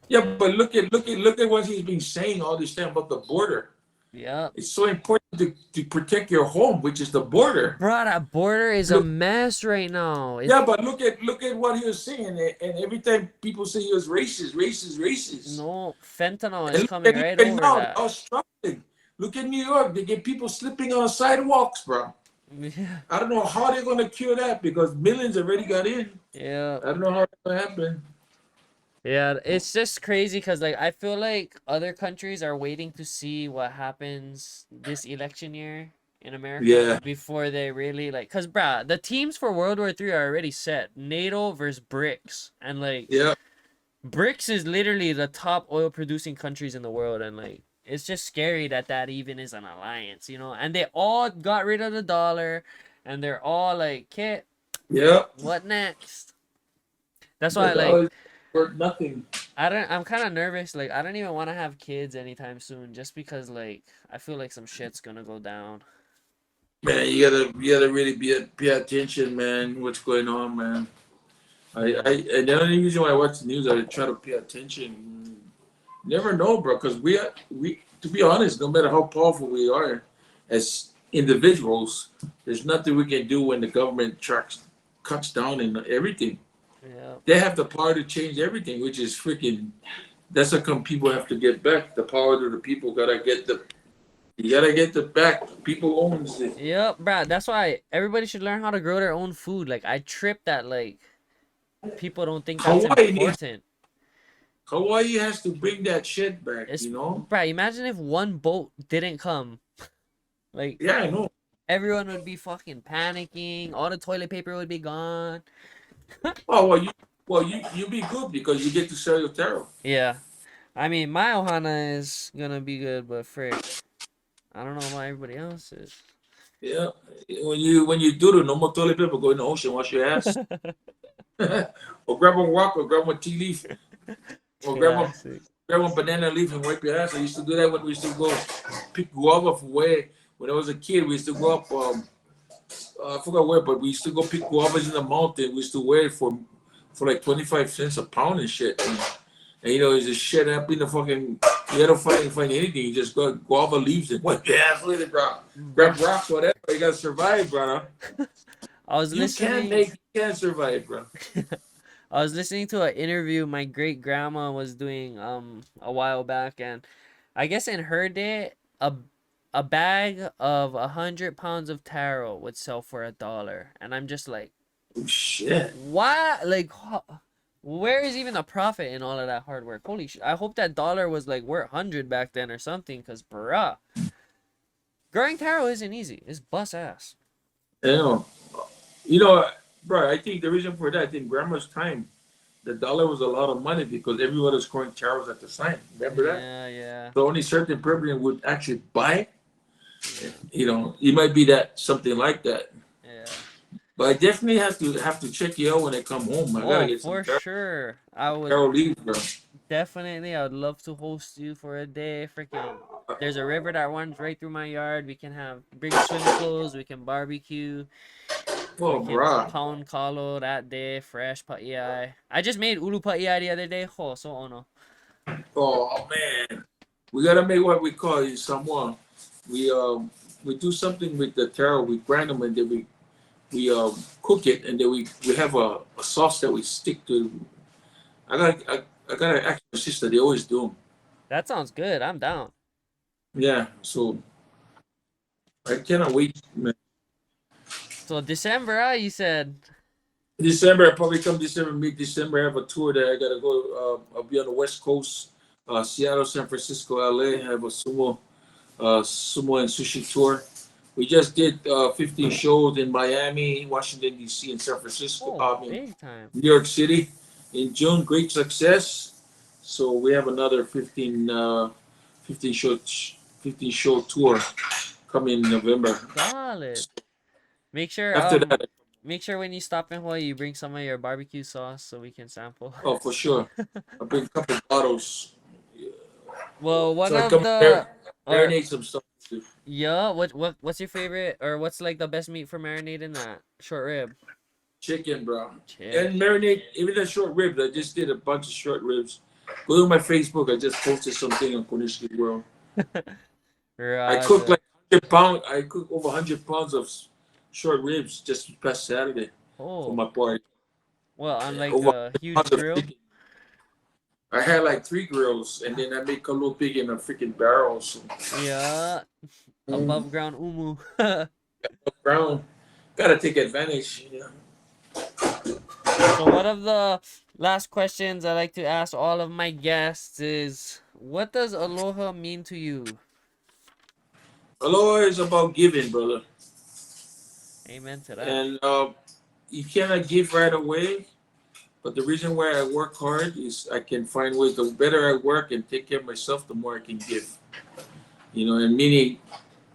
yeah. But look at what he's been saying all this time about the border. Yep. It's so important to protect your home, which is the border. Bro, that border is a Look, mess right now. It's yeah, but look at what he was saying, and every time people say he was racist, racist, racist, no, fentanyl and is look coming at right even over now, they're that. all struggling. Look at New York; they get people slipping on sidewalks, bro. Yeah. I don't know how they're gonna cure that because millions already got in. Yeah. I don't know how that's gonna happen. Yeah, it's just crazy because like I feel like other countries are waiting to see what happens this election year in America Yeah, before they really like, cause bruh, the teams for World War III are already set. NATO versus BRICS, and like yeah, BRICS is literally the top oil producing countries in the world, and like it's just scary that that even is an alliance, you know? And they all got rid of the dollar, and they're all like, "Okay, yeah. what next?" That's The why like dollars worth nothing. I'm kind of nervous. Like, I don't even want to have kids anytime soon, just because, like, I feel like some shit's gonna go down. Man, you gotta really pay attention, man. What's going on, man? Yeah. And the only reason why I watch the news, I try to pay attention. Never know, bro, because we to be honest, no matter how powerful we are, as individuals, there's nothing we can do when the government cuts down in everything. Yeah. They have the power to change everything, which is freaking. That's how come people have to get back. The power to the people gotta get the. You gotta get the back. People owns it. Yep, bro. That's why everybody should learn how to grow their own food. Like I trip that like people don't think that's Hawaii needs. important. Hawaii has to bring that shit back. It's You know. bro. Imagine if one boat didn't come. Like Yeah, I know. everyone would be fucking panicking. All the toilet paper would be gone. Oh you be good because you get to sell your taro. Yeah. I mean, my ohana is gonna be good, but frick, I don't know about everybody else's. Yeah. When you do the no more toilet paper, go in the ocean, wash your ass, or grab a rock, or grab a tea leaf, or Classic. grab one banana leaf and wipe your ass. I used to do that when we used to go pick guava from where. When I was a kid, we used to go up. I forgot where, but we used to go pick guavas in the mountain. We used to wear it for like 25 cents a pound and shit. And it's just shit up in the fucking. You don't find anything. You just go guava leaves and wipe your ass with it, bro. Grab rocks, whatever. You gotta survive, bro. I was listening. You can't survive, bro. I was listening to an interview my great grandma was doing a while back, and I guess in her day a bag of 100 pounds of taro would sell for $1, and I'm just like, Oh, shit. why? Like, where is even the profit in all of that hard work? Holy shit! I hope that dollar was like worth 100 back then or something, cause bruh, growing taro isn't easy. It's bust ass. You know, you know, bro. I think the reason for that, I think grandma's time, the dollar was a lot of money because everybody was growing taros at the time. Remember that? Yeah, yeah, So only certain person would actually buy it. It might be that something like that. yeah. But I definitely have to check you out when I come home. I gotta Oh, get some for sure. I would taro leaves, bro. definitely. I would love to host you for a day. Freaking, there's a river that runs right through my yard. We can bring swim clothes. We can barbecue. We Oh, can bro. pound kalo that day. Fresh pa'iai. I just made ulu pa'iai the other day. Oh, so ono. Oh man, we gotta make what we call in Samoan. We do something with the taro. We grind them and then we cook it and then we have a sauce that we stick to. I got an actual sister. They always do them. That sounds good. I'm down. Yeah, so I cannot wait, man. So December, you said. December, I probably come December, mid December. I have a tour that I gotta go. I'll be on the West Coast, Seattle, San Francisco, LA. I have a sumo and sushi tour. We just did 15 shows in Miami, Washington D.C., and San Francisco. Oh, I mean, big time. New York City in June. Great success. So we have another 15 show 15 show tour coming in November. Solid. Make sure After that, make sure when you stop in Hawaii you bring some of your barbecue sauce so we can sample. oh for sure, I'll bring a couple bottles Well, one so I of come the or marinate some stuff. yeah, what's your favorite or what's like the best meat for marinating that? Short rib. Chicken, bro. Chick. And marinate, even the short ribs. I just did a bunch of short ribs. Go to my Facebook. I just posted something on Konishiki World. I cooked Raga. like 100 pounds. I cooked over 100 pounds of short ribs just past Saturday for Oh, my party. well, on like Over a 100 huge pounds of grill. chicken. I had like 3 grills, and then I make a little pig in a freaking barrel. So, Yeah, mm, above ground umu. brown. Gotta take advantage. So one of the last questions I like to ask all of my guests is, what does aloha mean to you? Aloha is about giving, brother. Amen to that. And you cannot give right away. But the reason why I work hard is I can find ways. The better I work and take care of myself, the more I can give. And meaning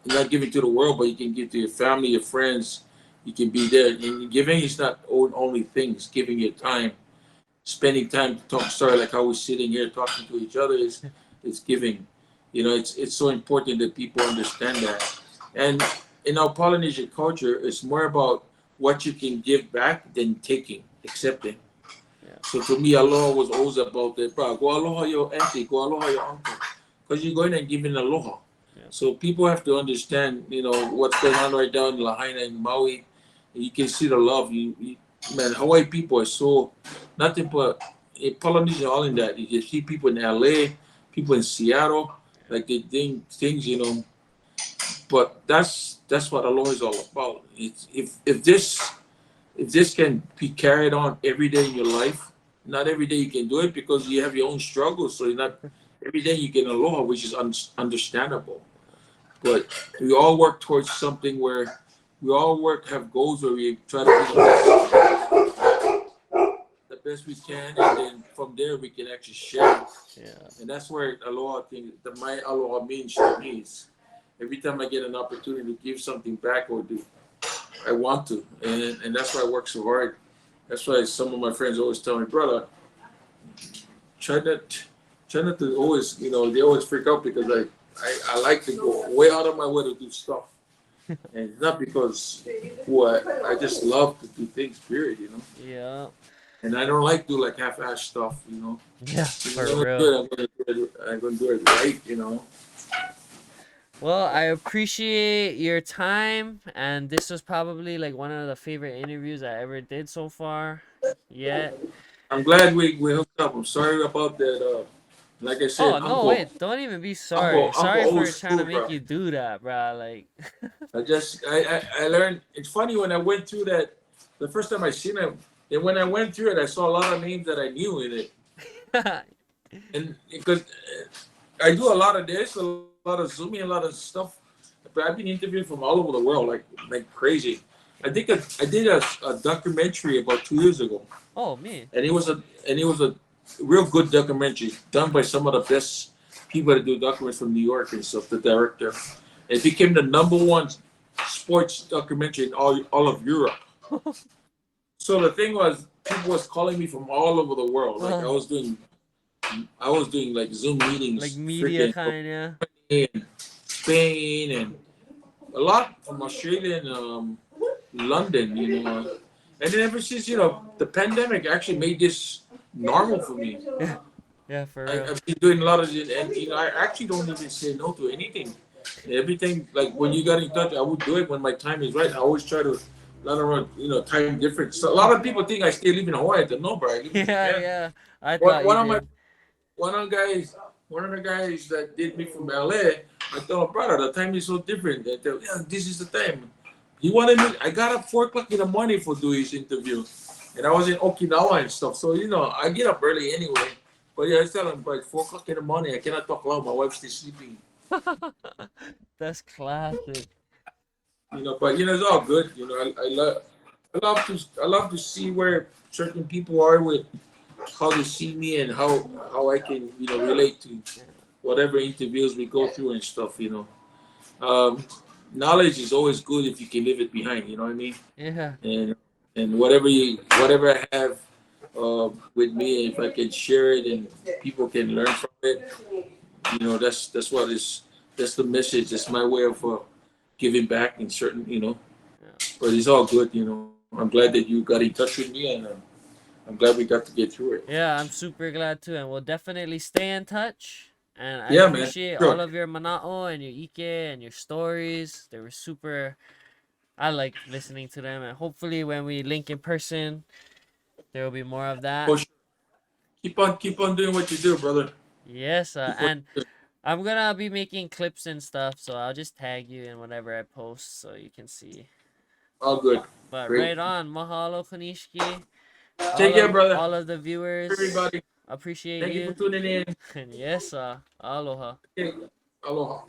not giving to the world, but you can give to your family, your friends. You can be there. And giving is not only things. Giving your time, spending time to talk. Sorry, like how we're sitting here talking to each other is giving. It's so important that people understand that. And in our Polynesian culture, it's more about what you can give back than taking, accepting. Yeah. So to me, aloha was always about that, bro. Go aloha your auntie, go aloha your uncle. Because you're going and giving aloha. Yeah. So people have to understand, what's going on right now in Lahaina and Maui. You can see the love. Man, Hawaii people are so nothing but Polynesian all in that. You can see people in LA, people in Seattle, like they think things. But that's what aloha is all about. It's if this can be carried on every day in your life, not every day you can do it because you have your own struggles. So you're not every day you get aloha, which is understandable. But we all work towards something where we all have goals where we try to be the best we can, and then from there we can actually share. Yeah. And that's where aloha thing, my aloha means to me is every time I get an opportunity to give something back or do, I want to, and that's why I work so hard. That's why some of my friends always tell me, brother, try not, try not to always, they always freak out because I like to go way out of my way to do stuff, and it's not because what I just love to do things, period. Yeah. And I don't like do like half-ass stuff. Yeah, If for I'm gonna real. do it, I'm gonna do it right. Well, I appreciate your time, and this was probably like one of the favorite interviews I ever did so far. Yet. I'm glad we hooked up. I'm sorry about that. Like I said, Oh no, Uncle, wait! Don't even be sorry. Uncle, Sorry old for trying to school, make bro. you do that, bro. Like, I learned. It's funny when I went through that the first time I seen it, and when I went through it, I saw a lot of names that I knew in it, and because I do a lot of this, a lot of zooming, a lot of stuff. But I've been interviewed from all over the world, like crazy. I did a documentary about 2 years ago, oh me. and it was a real good documentary done by some of the best people that do documentaries from New York and stuff. The director, it became the number one sports documentary in all of Europe. So the thing was, people was calling me from all over the world. Like Oh, I was doing like Zoom like meetings, media freaking kind of. in Spain and a lot from Australia and London. And then ever since the pandemic actually made this normal for me. Yeah, yeah, for real. I've been doing a lot of it, and I actually don't even say no to anything. Everything, like when you got in touch, I would do it when my time is right. I always try to learn around, time difference. So a lot of people think I still live in Hawaii. I don't know, bro. I live in Yeah, Japan. yeah. I One, thought you one of my did. one of the guys that did me from LA, I told him, brother, the time is so different. I tell him, yeah, this is the time. He wanted me. I got up 4 o'clock in the morning for do his interview, and I was in Okinawa and stuff. So I get up early anyway. But yeah, I tell him by 4 o'clock in the morning, I cannot talk loud. My wife's still sleeping. That's classic. But it's all good. I love to see where certain people are with how they see me and how I can relate to whatever interviews we go through and stuff. Um, Knowledge is always good if you can leave it behind. You know what I mean? Yeah, And whatever I have with me, if I can share it and people can learn from it, that's the message. That's my way of giving back in certain. yeah. But it's all good. I'm glad that you got in touch with me, and I'm glad we got to get through it. Yeah, I'm super glad too, and we'll definitely stay in touch. And I Yeah, man. appreciate all Sure. of your mana'o and your ike and your stories. They were super. I like listening to them, and hopefully, when we link in person, there will be more of that. For sure. Keep on doing what you do, brother. Yes, Keep what and you do. I'm gonna be making clips and stuff, so I'll just tag you in whatever I post so you can see. All good. But Great. right on, mahalo Konishiki. Take care, brother. All of the viewers Everybody. appreciate Thank you for you. tuning in. And yes, aloha. Okay. Aloha.